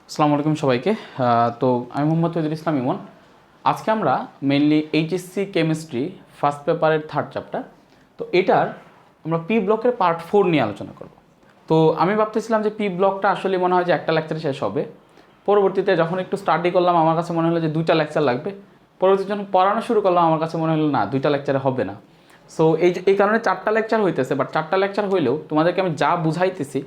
আসসালামু আলাইকুম সবাইকে। তো আমি মোহাম্মদ তৈদুল ইসলাম ইমন। আজকে আমরা মেইনলি এইচএসসি কেমিস্ট্রি ফার্স্ট পেপারের থার্ড চ্যাপ্টার, তো এটার আমরা পি ব্লকের পার্ট 4 নিয়ে আলোচনা করব। তো আমি ভাবতেছিলাম যে পি ব্লকটা আসলে মনে হয় যে একটা লেকচারে শেষ হবে। পরবর্তীতে যখন একটু স্টাডি করলাম আমার কাছে মনে হলো যে 2টা লেকচার লাগবে। পরবর্তীতে যখন পড়ানো শুরু করলাম আমার কাছে মনে হলো না, 2টা লেকচারে হবে না। সো এই কারণে 4টা লেকচার হইতেছে, বাট 4টা লেকচার হইলেও তোমাদেরকে আমি যা বুঝাইতেছি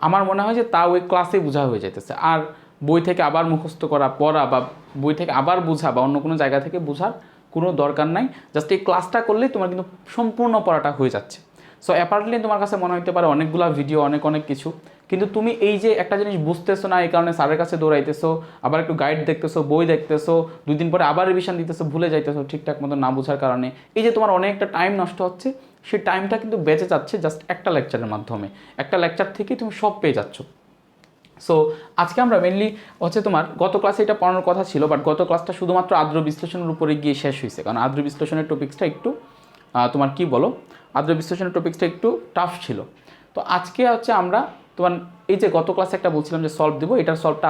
আমার মনে হয় যে তা ওই ক্লাসেই বোঝা হয়ে যেতেছে। আর বই থেকে আবার মুখস্থ করা পড়া বা বই থেকে আবার বোঝা বা অন্য কোনো জায়গা থেকে বোঝার কোনো দরকার নাই। জাস্ট এই ক্লাসটা করলেই তোমার কিন্তু সম্পূর্ণ পড়াটা হয়ে যাচ্ছে। সো অ্যাপার্টলি তোমার কাছে মনে হতে পারে অনেকগুলো ভিডিও, অনেক কিছু, কিন্তু তুমি এই যে একটা জিনিস বুঝতেছো না, এই কারণে স্যারের কাছে দৌড়াইতেছো, আবার একটু গাইড দেখতেছো, বই দেখতেছো, 2 দিন পরে আবার রিভিশন দিতেছো, ভুলে যাইতেছো ঠিকঠাক মতো না বোঝার কারণে। এই যে তোমার অনেকটা টাইম নষ্ট হচ্ছে, সেই টাইমটা কিন্তু বেঁচে যাচ্ছে জাস্ট একটা লেকচারের মাধ্যমে। একটা লেকচার থেকেই তুমি সব পেয়ে যাচ্ছ। সো আজকে আমরা মেনলি হচ্ছে তোমার গত ক্লাসে এটা পড়ানোর কথা ছিল, বাট গত ক্লাসটা শুধুমাত্র আর্দ্র বিশ্লেষণের উপরে গিয়ে শেষ হয়েছে, কারণ আর্দ্র বিশ্লেষণের টপিক্সটা একটু তোমার কি বলো, আর্দ্র বিশ্লেষণের টপিক্সটা একটু টাফ ছিল। তো আজকে হচ্ছে আমরা তোমার এই যে গত ক্লাসে একটা বলছিলাম যে সলভ দেবো, এটার সলভটা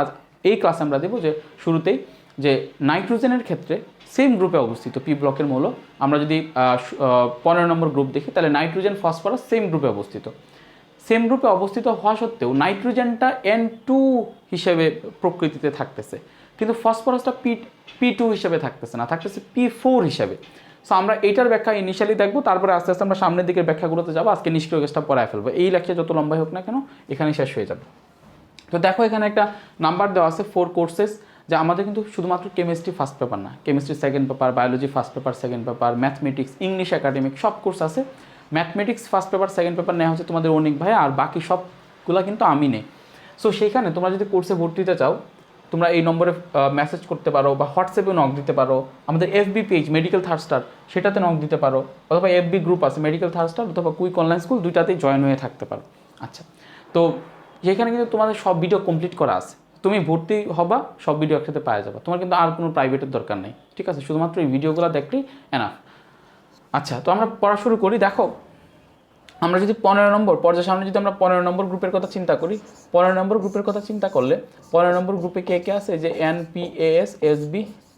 এই ক্লাসে আমরা দেবো। যে শুরুতেই যে নাইট্রোজেনের ক্ষেত্রে সেম গ্রুপে অবস্থিত পি ব্লকের মৌল, আমরা যদি 15 নম্বর গ্রুপ দেখি তাহলে নাইট্রোজেন ফসফরাস সেম গ্রুপে অবস্থিত। সেম গ্রুপে অবস্থিত হওয়া সত্ত্বেও নাইট্রোজেনটা N2 হিসেবে প্রকৃতিতে থাকতেছে, কিন্তু ফসফরাসটা P2 হিসেবে থাকতেছে না, থাকতেছে P4 হিসেবে। সো আমরা এইটার ব্যাখ্যা ইনিশিয়ালি দেখবো, তারপরে আস্তে আস্তে আমরা সামনের দিকের ব্যাখ্যাগুলোতে যাবো। আজকে নিষ্ক্রিয় গ্যাসটা পড়ায় ফেলবো, এই লেকচার যত লম্বাই হোক না কেন এখানেই শেষ হয়ে যাবে। তো দেখো এখানে একটা নাম্বার দেওয়া আছে 4 কোর্সেস, যে আমাদের কিন্তু শুধুমাত্র কেমিস্ট্রি ফার্স্ট পেপার না, chemistry second paper, biology first paper second paper, mathematics, English academic সব কোর্স আছে। Mathematics first paper second paper নেওয়া হচ্ছে তোমাদের অনেক ভাই, আর বাকি সবগুলো কিন্তু আমি নেই। সো সেইখানে তোমরা যদি কোর্সে ভর্তি দিতে চাও, তোমরা এই নম্বরে মেসেজ করতে পারো বা হোয়াটসঅ্যাপে নক দিতে পারো। আমাদের FB page medical third star, সেটাতে নক দিতে পারো, অথবা এফবি গ্রুপ আছে মেডিকেল থার্ড স্টার অথবা কুইক অনলাইন স্কুল, দুইটাতেই জয়েন হয়ে থাকতে পারো। আচ্ছা, তো যেখানে কিন্তু তোমাদের সব ভিডিও কমপ্লিট করা আছে, তুমি ভর্তি হবা, সব ভিডিও একসাথে পাওয়া যাবে, তোমার কিন্তু আর কোনো প্রাইভেটের দরকার নেই, ঠিক আছে? শুধুমাত্র এই ভিডিওগুলো দেখলেই এনাফ। আচ্ছা, তো আমরা পড়া শুরু করি। দেখো আমরা যদি 15 নম্বর পর্যায়ের সামনে যদি আমরা 15 নম্বর গ্রুপের কথা চিন্তা করি, 15 নম্বর গ্রুপের কথা চিন্তা করলে 15 নম্বর গ্রুপে কে কে আছে, যে NPAS SB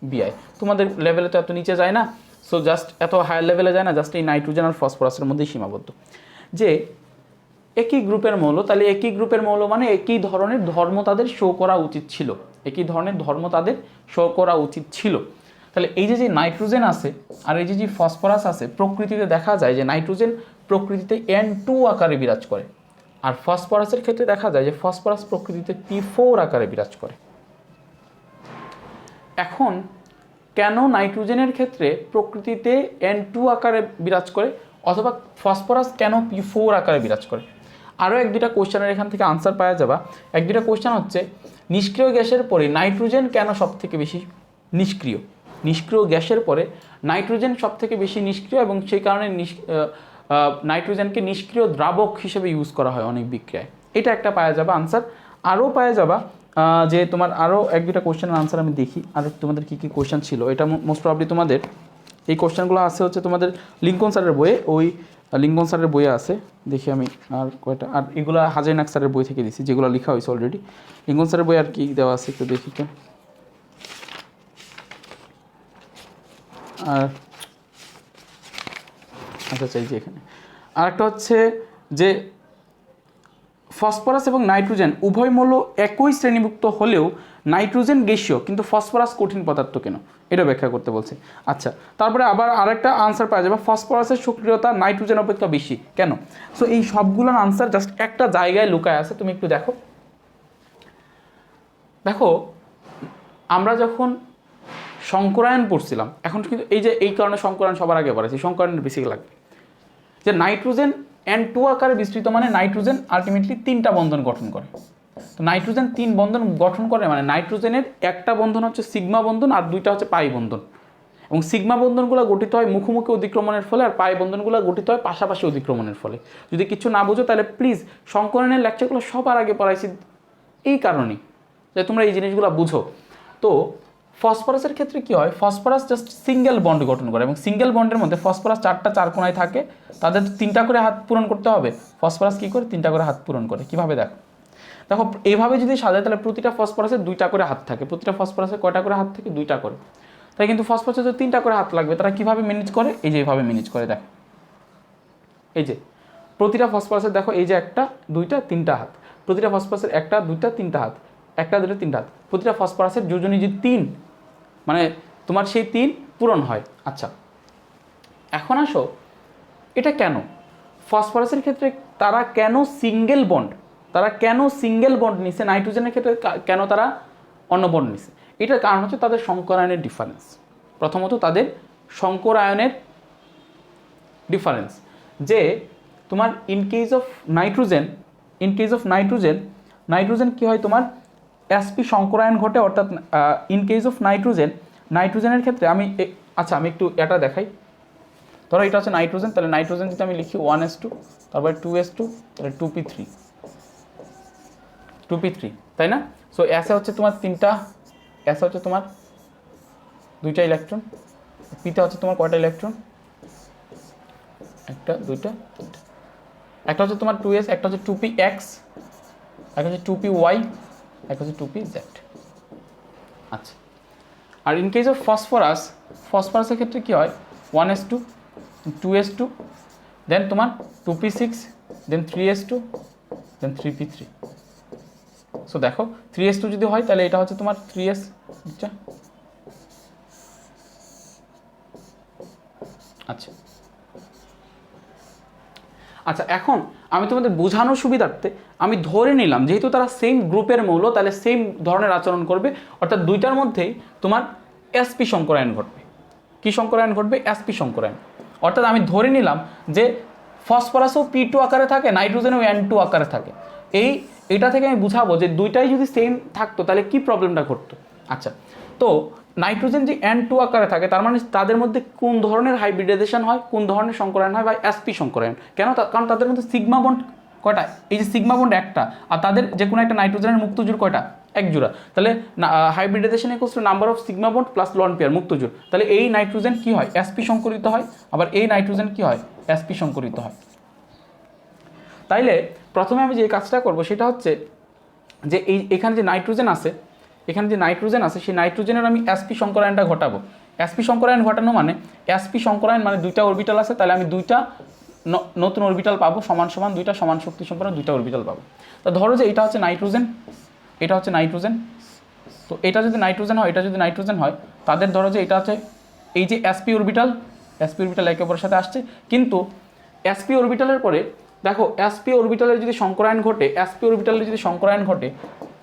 BI। তোমাদের লেভেলে তো এত নিচে যায় না, সো জাস্ট এত হায়ার লেভেলে যায় না, জাস্ট এই নাইট্রোজেন আর ফসফরাসের মধ্যেই সীমাবদ্ধ। যে একই গ্রুপের মৌল, তাহলে একই গ্রুপের মৌল মানে একই ধরনের ধর্ম তাদের শো করা উচিত ছিল, একই ধরনের ধর্ম তাদের শো করা উচিত ছিল। তাহলে এই যে নাইট্রোজেন আছে আর এই যে ফসফরাস আছে, প্রকৃতিতে দেখা যায় যে নাইট্রোজেন প্রকৃতিতে N2 আকারে বিরাজ করে, আর ফসফরাসের ক্ষেত্রে দেখা যায় যে ফসফরাস প্রকৃতিতে P4 আকারে বিরাজ করে। এখন কেন নাইট্রোজেনের ক্ষেত্রে প্রকৃতিতে N2 আকারে বিরাজ করে, অথবা ফসফরাস কেন P4 আকারে বিরাজ করে? আরও 1-2টা কোয়েশ্চেনের এখান থেকে আনসার পাওয়া যাবে। 1-2টা কোয়েশ্চেন হচ্ছে, নিষ্ক্রিয় গ্যাসের পরে নাইট্রোজেন কেন সব থেকে বেশি নিষ্ক্রিয়? নিষ্ক্রিয় গ্যাসের পরে নাইট্রোজেন সব থেকে বেশি নিষ্ক্রিয়, এবং সেই কারণে নাইট্রোজেনকে নিষ্ক্রিয় দ্রাবক হিসেবে ইউজ করা হয় অনেক বিক্রিয়ায়। এটা একটা পাওয়া যাবে আনসার। আরও পাওয়া যাবে যে তোমার আরও 1-2টা কোয়েশ্চেনের আনসার আমি দেখি, আর তোমাদের কী কী কোয়েশ্চেন ছিল। এটা মোস্ট প্রবলি তোমাদের এই কোয়েশ্চেনগুলো আছে হচ্ছে তোমাদের লিঙ্কন স্যারের বইয়ে, ওই লিঙ্কন স্যারের বইয়ে আছে। দেখি আমি আর কয়টা, আর এগুলো হাজাইনাক স্যারের বই থেকে দিছি, যেগুলো লেখা হয়েছে অলরেডি। লিঙ্কন স্যারের বই আর কি দেওয়া আছে একটু দেখি তো। আর আচ্ছা চাইছি এখানে আরেকটা হচ্ছে যে ফসফরাস এবং নাইট্রোজেন উভয় মৌল একই শ্রেণীভুক্ত হলেও নাইট্রোজেন গ্যাসীয় কিন্তু ফসফরাস কঠিন পদার্থ কেন, এটা ব্যাখ্যা করতে বলছে। আচ্ছা, তারপরে আবার আরেকটা আনসার পাওয়া যাবে, ফসফরাসের সক্রিয়তা নাইট্রোজেন অপেক্ষা বেশি কেন। সো এই সবগুলোর আনসার জাস্ট একটা জায়গায় লুকায় আছে, তুমি একটু দেখো। দেখো আমরা যখন সংকরায়ন পড়ছিলাম, এখন কিন্তু এই কারণে সংকরায়ন সবার আগে পড়াচ্ছি, সংকরায়নের বেশি লাগবে। যে নাইট্রোজেন N2 আকারে বিস্তৃত মানে নাইট্রোজেন আলটিমেটলি 3টা বন্ধন গঠন করে। তো নাইট্রোজেন 3 বন্ধন গঠন করে মানে নাইট্রোজেনের একটা বন্ধন হচ্ছে সিগমা বন্ধন আর 2টা হচ্ছে পাই বন্ধন, এবং সিগমা বন্ধনগুলো গঠিত হয় মুখোমুখি অধিক্রমণের ফলে, আর পাই বন্ধনগুলো গঠিত হয় পাশাপাশি অধিক্রমণের ফলে। যদি কিছু না বুঝো তাহলে প্লিজ সংকরণের লেকচারগুলো সবার আগে পড়াইছি এই কারণেই, যে তোমরা এই জিনিসগুলো বুঝো। তো ফসফরাসের ক্ষেত্রে কি হয়, ফসফরাস জাস্ট সিঙ্গেল বন্ড গঠন করে, এবং সিঙ্গেল বন্ডের মধ্যে ফসফরাস 4টা 4 কোণায় থাকে, তাদের 3টা করে হাত পূরণ করতে হবে। ফসফরাস কী করে 3টা করে হাত পূরণ করে, কীভাবে দেখো। দেখো এইভাবে যদি সাজায় তাহলে প্রতিটা ফসফরাসের 2টা করে হাত থাকে, প্রতিটা ফসফরাসের কয়টা করে হাত থাকে? 2টা করে। তাই কিন্তু ফসফরাসের যদি 3টা করে হাত লাগবে, তারা কীভাবে ম্যানেজ করে? এই যে এইভাবে ম্যানেজ করে, দেখো এই যে প্রতিটা ফসফরাসের দেখো এই যে 1টা 2টা 3টা হাত, প্রতিটা ফসফরাসের 1টা 2টা 3টা হাত, 1টা 2টা 3টা হাত, প্রতিটা ফসফরাসের যোজনী যে 3, মানে তোমার সেই 3 পূরণ হয়। আচ্ছা এখন আসো এটা কেন ফসফরাসের ক্ষেত্রে তারা কেন সিঙ্গেল বন্ড, তারা কেন সিঙ্গেল বন্ড নিছে, নাইট্রোজেনের ক্ষেত্রে কেন তারা অন্য বন্ড নিছে? এটার কারণ হচ্ছে তাদের সংকরায়নের ডিফারেন্স। প্রথমত তাদের সংকরায়নের ডিফারেন্স, যে তোমার in case of nitrogen nitrogen কী হয় তোমার এসপি সংকরায়ন ঘটে, অর্থাৎ ইন কেস অফ নাইট্রোজেনের ক্ষেত্রে আমি আচ্ছা আমি একটু এটা দেখাই। ধরো এটা হচ্ছে নাইট্রোজেন, তাহলে নাইট্রোজেন যদি আমি লিখি 1s2, তারপরে 2s2, তাহলে 2p3, তাই না? সো এসে হচ্ছে তোমার 3টা, এসে হচ্ছে তোমার 2টা ইলেকট্রন, পিতে হচ্ছে তোমার কয়টা ইলেকট্রন? 1টা 2টা 3টা। একটা হচ্ছে তোমার 2s, একটা হচ্ছে 2px, একটা হচ্ছে 2py, একটা হচ্ছে 2pz। আচ্ছা আর ইন কেস অফ ফসফরাসের ক্ষেত্রে কী হয়? 1s2, 2s2, দেন তোমার 2p6, দেন 3s2, দেন 3p3। সো দেখো 3s2 যদি হয় তাহলে এটা হচ্ছে তোমার 3s, আচ্ছা আচ্ছা এখন আমি তোমাদের বোঝানোর সুবিধার্থে আমি ধরে নিলাম যেহেতু তারা সেম গ্রুপের মৌল, তাহলে সেম ধরনের আচরণ করবে, অর্থাৎ 2টার মধ্যেই তোমার এসপি সংকরায়ন ঘটবে। কি সংকরায়ন ঘটবে? এসপি সংকরায়ন। অর্থাৎ আমি ধরে নিলাম যে ফসফরাসও P2 আকারে থাকে, নাইট্রোজেনও N2 আকারে থাকে। এটা থেকে আমি বুঝাবো যে 2টাই যদি সেম থাকতো তাহলে কি প্রবলেমটা ঘটতো। আচ্ছা তো নাইট্রোজেন যে N2 আকারে থাকে তার মানে তাদের মধ্যে কোন ধরনের হাইব্রিডাইজেশন হয়, কোন ধরনের সংকরায়ন হয়, বা এসপি সংকরায়ন। কেন? কারণ তাদের মধ্যে সিগমা বন্ড কয়টা? এই যে সিগমা বন্ড একটা, আর তাদের যে কোনো একটা নাইট্রোজেনের মুক্ত জোড় কয়টা? 1 জোড়া। তাহলে hybridization equals to number of sigma bond plus loan pair মুক্ত জোড়। তাহলে এই নাইট্রোজেন কি হয়? এসপি সংকরিত হয়, আবার এই নাইট্রোজেন কি হয়? এসপি সংকরিত হয়। তাইলে প্রথমে আমি যে কাজটা করব সেটা হচ্ছে যে এখানে যে নাইট্রোজেন আছে, সেই নাইট্রোজেনের আমি এসপি সংকরায়নটা ঘটাবো। এসপি সংকরায়ন ঘটানো মানে এসপি সংকরায়ন মানে 2টা অরবিটাল আছে, তাহলে আমি 2টা নতুন অরবিটাল পাবো, সমান সমান 2টা সমান শক্তি সম্পন্ন 2টা অরবিটাল পাবো। তো ধরো যে এটা হচ্ছে নাইট্রোজেন, এটা হচ্ছে নাইট্রোজেন, তো এটা যদি নাইট্রোজেন হয়, এটা যদি নাইট্রোজেন হয়, তাদের ধরো যে এটা হচ্ছে এই যে এসপি অরবিটাল একে অপরের সাথে আসছে, কিন্তু এসপি অরবিটালের পরে দেখো এসপি অরবিটালের যদি সংকরায়ন ঘটে,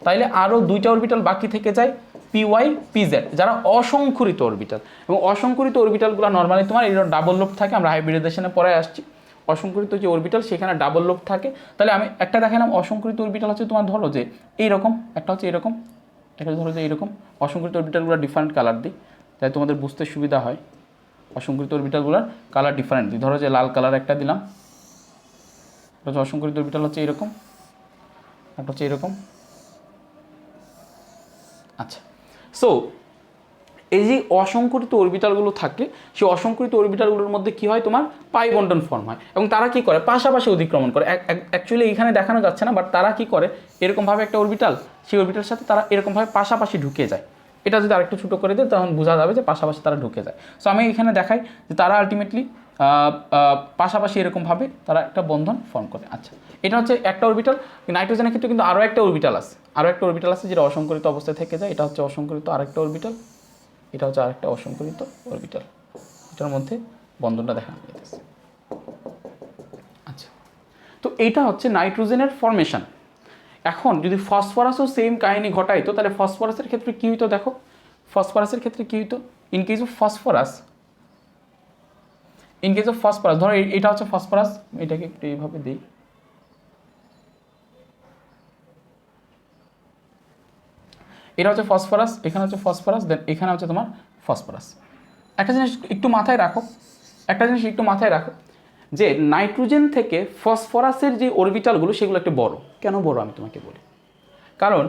তাইলে আরও 2টা অরবিটাল বাকি থেকে যায়, PY PZ, যারা অসংখ্যরিত অরবিটাল। এবং অসংখ্যরিত অরবিটালগুলো নর্মালি তোমার এই ডাবল লোব থাকে, আমরা হাইব্রিডাইজেশনে পরে আসছি। অসংখ্যরিত যে অরবিটাল সেখানে ডাবল লোব থাকে। তাহলে আমি একটা দেখালাম অসংখ্যরিত অরবিটাল হচ্ছে তোমার ধরো যে এইরকম, একটা হচ্ছে এরকম, একটা ধরো যে এইরকম। অসংখ্যরিত অরবিটালগুলো ডিফারেন্ট কালার দিই তাই তোমাদের বুঝতে সুবিধা হয়। অসংখ্যরিত অরবিটালগুলোর কালার ডিফারেন্ট দিই, ধরো যে লাল কালার একটা দিলাম, অসংখ্যরিত অরবিটাল হচ্ছে এরকম, একটা হচ্ছে এরকম। আচ্ছা সো এই যে অসংখ্যরিত অরবিটালগুলো থাকে, সেই অসংখ্যরিত অরবিটালগুলোর মধ্যে কি হয়? তোমার পাই বন্টন ফর্ম হয়, এবং তারা কি করে? পাশাপাশি অতিক্রমণ করে। অ্যাকচুয়ালি এখানে দেখানো যাচ্ছে না, বাট তারা কি করে? এরকমভাবে একটা অরবিটাল, সেই অরবিটালের সাথে তারা এরকমভাবে পাশাপাশি ঢুকে যায়। এটা যদি আরেকটু ছোটো করে দিই তখন বোঝা যাবে যে পাশাপাশি তারা ঢুকে যায়। সো আমি এখানে দেখাই যে তারা আলটিমেটলি পাশাপাশি এরকমভাবে তারা একটা বন্ধন ফর্ম করে। আচ্ছা এটা হচ্ছে একটা অরবিটাল। নাইট্রোজেনের ক্ষেত্রে কিন্তু আরও একটা অরবিটাল আছে, যেটা অসংকরিত অবস্থায় থেকে যায়। এটা হচ্ছে অসংকরিত আরেকটা অরবিটাল, এটা হচ্ছে আরেকটা অসংকরিত অরবিটাল, এটার মধ্যে বন্ধনটা দেখানো যাচ্ছে। আচ্ছা তো এইটা হচ্ছে নাইট্রোজেনের ফরমেশন। এখন যদি ফসফরাসও সেম কাহিনী ঘটাইতো তাহলে ফসফরাসের ক্ষেত্রে কী হইতো? দেখো ফসফরাসের ক্ষেত্রে কী হইতো? ইন কেস অফ ফসফরাস ধরো এটা হচ্ছে ফসফরাস, এটাকে একটু এইভাবে দিই, এটা হচ্ছে ফসফরাস, এখানে হচ্ছে ফসফরাস, দেন এখানে হচ্ছে তোমার ফসফরাস। একটা জিনিস একটু মাথায় রাখো, যে নাইট্রোজেন থেকে ফসফরাসের যে অরবিটালগুলো সেগুলো একটু বড়। কেন বড় আমি তোমাকে বলি। কারণ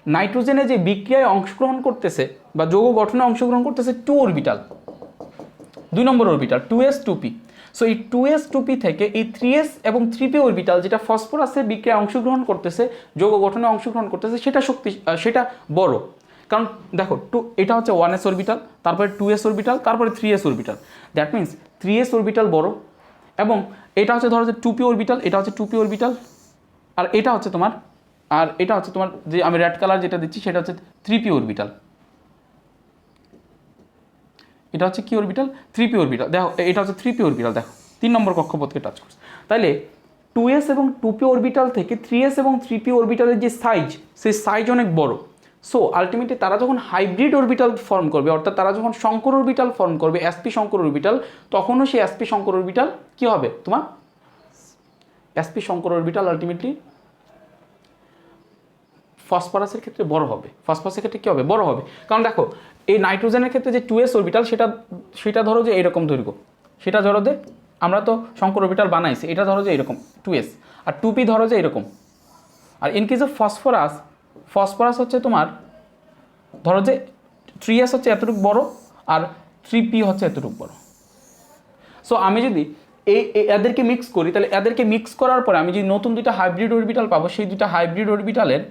নাইট্রোজেনে যে বিক্রিয়ায় অংশগ্রহণ করতেছে বা যৌগ গঠনে অংশগ্রহণ করতেছে 2 অরবিটাল, 2 নম্বর অরবিটাল 2s 2p। সো এই 2s 2p থেকে এই 3s এবং 3p অরবিটাল যেটা ফসফরাসের বিক্রিয়ায় অংশগ্রহণ করতেছে, যৌগ গঠনে অংশগ্রহণ করতেছে, সেটা বড়। কারণ দেখো এটা হচ্ছে 1s অরবিটাল, তারপরে 2s অরবিটাল, তারপরে 3s orbital. That means 3s orbital বড়, এবং এটা হচ্ছে ধরো যে 2p অরবিটাল, এটা হচ্ছে 2p অরবিটাল, আর এটা হচ্ছে তোমার যে আমি রেড কালার যেটা দিচ্ছি সেটা হচ্ছে 3p অরবিটাল। এটা হচ্ছে কি অরবিটাল? 3p orbital. দেখো এটা হচ্ছে 3p অরবিটাল, দেখো 3 নম্বর কক্ষপথকে টাচ করছে। তাহলে 2s এবং 2p অরবিটাল থেকে 3s এবং 3p অরবিটালের যে সাইজ, সেই সাইজ অনেক বড়। সো আলটিমেটলি তারা যখন হাইব্রিড অরবিটাল ফর্ম করবে, অর্থাৎ তারা যখন শঙ্কর অরবিটাল ফর্ম করবে, sp শঙ্কর অরবিটাল, তখনও সেই sp শঙ্কর অরবিটাল কি হবে? তোমার sp শঙ্কর অরবিটাল আলটিমেটলি ফসফরাসের ক্ষেত্রে বড় হবে। ফসফরাসের ক্ষেত্রে কী হবে? বড় হবে। কারণ দেখো এই নাইট্রোজেনের ক্ষেত্রে যে 2s অরবিটাল সেটা ধরো যে এরকম দৈর্ঘ্য, সেটা ধরো যে আমরা তো শঙ্কর অরবিটাল বানাইছি, এটা ধরো যে এরকম 2s, আর 2p ধরো যে এরকম। আর ইন কেস অফ ফসফরাস হচ্ছে তোমার ধরো যে 3s হচ্ছে এতটুকু বড়, আর 3p হচ্ছে এতটুকু বড়। সো আমি যদি এদেরকে মিক্স করি, তাহলে এদেরকে মিক্স করার পরে আমি যদি নতুন দুইটা হাইব্রিড অরবিটাল পাবো, সেই দুইটা হাইব্রিড অরবিটালের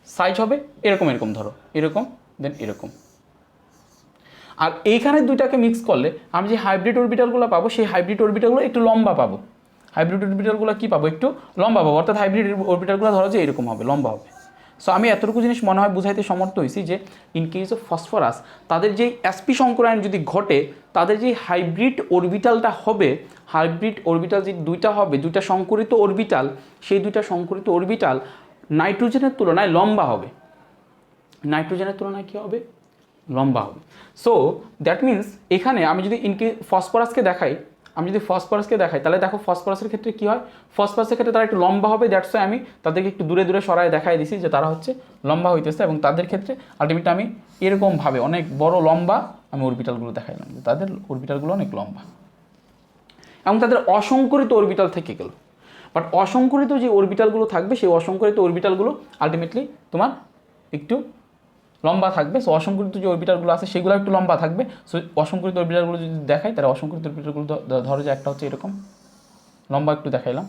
সাইজ হবে এরকম ধরো, এরকম, দেন এরকম। আর এইখানে দুইটাকে মিক্স করলে আমি যে হাইব্রিড অরবিটালগুলো পাবো, সেই হাইব্রিড অরবিটালগুলো একটু লম্বা পাবো। হাইব্রিড অরবিটালগুলো কী পাবো? একটু লম্বা পাবো, অর্থাৎ হাইব্রিড অরবিটালগুলো ধরো যে এরকম হবে, লম্বা হবে। সো আমি এতটুকু জিনিস মনে হয় বুঝাইতে সমর্থ হয়েছি যে ইন কেস অফ ফসফরাস তাদের যেই sp সংকরায়ন যদি ঘটে, তাদের যে হাইব্রিড অরবিটালটা হবে, হাইব্রিড অরবিটাল যে দুইটা হবে, দুইটা সংকরিত অরবিটাল, সেই দুইটা সংকরিত অরবিটাল নাইট্রোজেনের তুলনায় লম্বা হবে। নাইট্রোজেনের তুলনায় কী হবে? লম্বা হবে। সো দ্যাট মিনস এখানে আমি যদি ফসফরাসকে দেখাই, তাহলে দেখো ফসফরাসের ক্ষেত্রে কী হয়? ফসফরাসের ক্ষেত্রে তারা একটু লম্বা হবে। দ্যাটস ওয়াই আমি তাদেরকে একটু দূরে দূরে সরায় দেখাই দিছি যে তারা হচ্ছে লম্বা হইতেছে, এবং তাদের ক্ষেত্রে আলটিমেটলি আমি এরকমভাবে অনেক বড় লম্বা আমি অরবিটালগুলো দেখাইলাম যে তাদের অরবিটালগুলো অনেক লম্বা, এবং তাদের অসংকরিত অরবিটাল থেকে গেল। বাট অসংকরিত যে অরবিটালগুলো থাকবে, সেই অসংকরিত অরবিটালগুলো আলটিমেটলি তোমার একটু লম্বা থাকবে। সো অসংকরিত যে অরবিটালগুলো আছে সেগুলো একটু লম্বা থাকবে। সো অসংকরিত অরবিটালগুলো যদি দেখাই, তাহলে অসংকরিত অরবিটালগুলো ধরো যে একটা হচ্ছে এরকম লম্বা, একটু দেখাইলাম,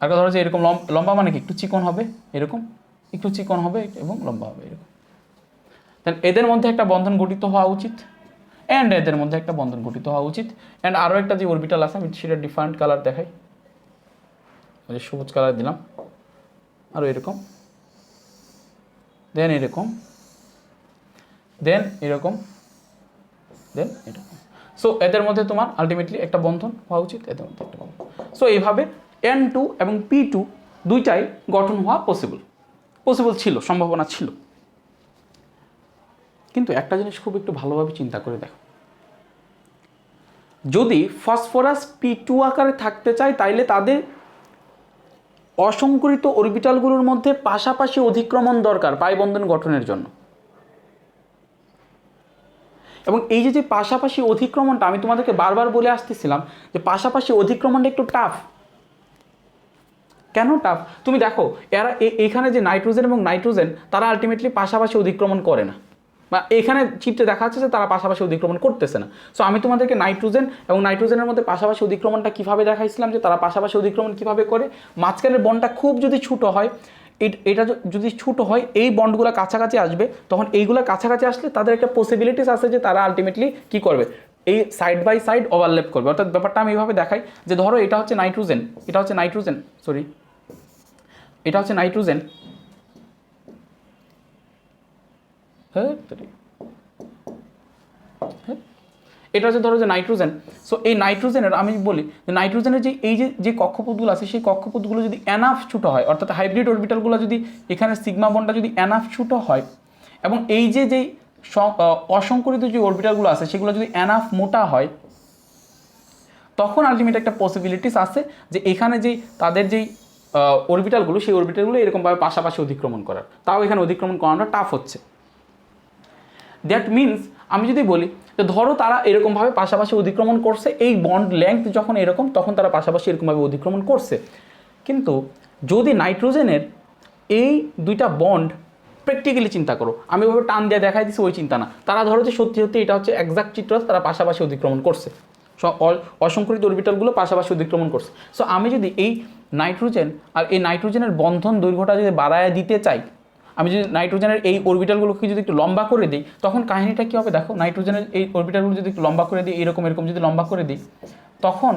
আর ধরো যে এরকম লম্বা মানে কি? একটু চিকন হবে, এরকম একটু চিকন হবে এবং লম্বা হবে এরকম। দেন এদের মধ্যে একটা বন্ধন গঠিত হওয়া উচিত, অ্যান্ড এদের মধ্যে একটা বন্ধন গঠিত হওয়া উচিত। অ্যান্ড আরও একটা যে অরবিটাল আছে, আমি সেটা ডিফারেন্ট কালার দেখাই, ওই যে সবুজ কালার দিলাম, আরও এরকম, দেন এরকম, দেন এরকম, দেন এরকম। সো এদের মধ্যে তোমার আলটিমেটলি একটা বন্ধন হওয়া উচিত, এদের মধ্যে একটা বন্ধন। সো এইভাবে N2 এবং P2 দুইটাই গঠন হওয়া পসিবল ছিল, সম্ভাবনা ছিল। কিন্তু একটা জিনিস খুব একটু ভালোভাবে চিন্তা করে দেখো, যদি ফসফরাস P2 আকারে থাকতে চায়, তাইলে তাদের অসংকরিত অরবিটালগুলোর মধ্যে পাশাপাশি অধিক্রমণ দরকার পাই বন্ধন গঠনের জন্য। এবং এই যে পাশাপাশি অধিক্রমণটা আমি তোমাদেরকে বারবার বলে আসতেছিলাম যে পাশাপাশি অধিক্রমণটা একটু টাফ। কেন টাফ? তুমি দেখো এরা এখানে যে নাইট্রোজেন এবং নাইট্রোজেন, তারা আলটিমেটলি পাশাপাশি অধিক্রমণ করে না, বা এখানে চিত্রে দেখা যাচ্ছে যে তারা পাশাপাশি অধিক্রমণ করতেছে না। সো আমি তোমাদেরকে নাইট্রোজেন এবং নাইট্রোজেনের মধ্যে পাশাপাশি অধিক্রমণটা কীভাবে দেখাইছিলাম, যে তারা পাশাপাশি অধিক্রমণ কীভাবে করে। মাঝখানের বন্ডটা খুব যদি ছোটো হয়, এটা যদি ছোটো হয়, এই বন্ডগুলো কাছাকাছি আসবে, তখন এইগুলো কাছাকাছি আসলে তাদের একটা পসিবিলিটিস আছে যে তারা আলটিমেটলি কী করবে, এই সাইড বাই সাইড ওভারল্যাপ করবে। অর্থাৎ ব্যাপারটা আমি এইভাবে দেখাই যে ধরো এটা হচ্ছে নাইট্রোজেন, এটা হচ্ছে নাইট্রোজেন, এটা হচ্ছে ধরো যে নাইট্রোজেন। সো এই নাইট্রোজেনের আমি বলি যে নাইট্রোজেনের যে কক্ষপথগুলো আছে, সেই কক্ষপথগুলো যদি এনাফ ছোটো হয়, অর্থাৎ হাইব্রিড অরবিটালগুলো যদি এখানে সিগমা বন্ডটা যদি এনাফ ছোটো হয়, এবং এই যেই অসংকরিত যে অরবিটালগুলো আছে সেগুলো যদি এনাফ মোটা হয়, তখন আলটিমেট একটা পসিবিলিটিস আছে যে এখানে তাদের যেই অরবিটালগুলো, সেই অরবিটালগুলো এরকমভাবে পাশাপাশি অধিক্রমণ করার, তাও এখানে অধিক্রমণ করানোটা টাফ হচ্ছে। দ্যাট মিনস আমি যদি বলি যে ধরো তারা এরকমভাবে পাশাপাশি অধিক্রমণ করছে, এই বন্ড লেংথ যখন এরকম, তখন তারা পাশাপাশি এরকমভাবে অধিক্রমণ করছে। কিন্তু যদি নাইট্রোজেনের এই দুইটা বন্ড প্র্যাকটিক্যালি চিন্তা করো, আমি ওইভাবে টান দিয়ে দেখাই দিচ্ছি ওই চিন্তা না, তারা ধরো যে সত্যি সত্যি এটা হচ্ছে একজাক্ট চিত্র, তারা পাশাপাশি অতিক্রমণ করছে, অসংকরিত অরবিটালগুলো পাশাপাশি অতিক্রমণ করছে। সো আমি যদি এই নাইট্রোজেন আর এই নাইট্রোজেনের বন্ধন দৈর্ঘ্যটা যদি বাড়ায় দিতে চাই, আমি যদি নাইট্রোজেনের এই অরবিটালগুলোকে যদি একটু লম্বা করে দিই, তখন কাহিনীটা কী হবে দেখো, নাইট্রোজেনের এই অরবিটালগুলো যদি একটু লম্বা করে দিই, এরকম যদি লম্বা করে দিই, তখন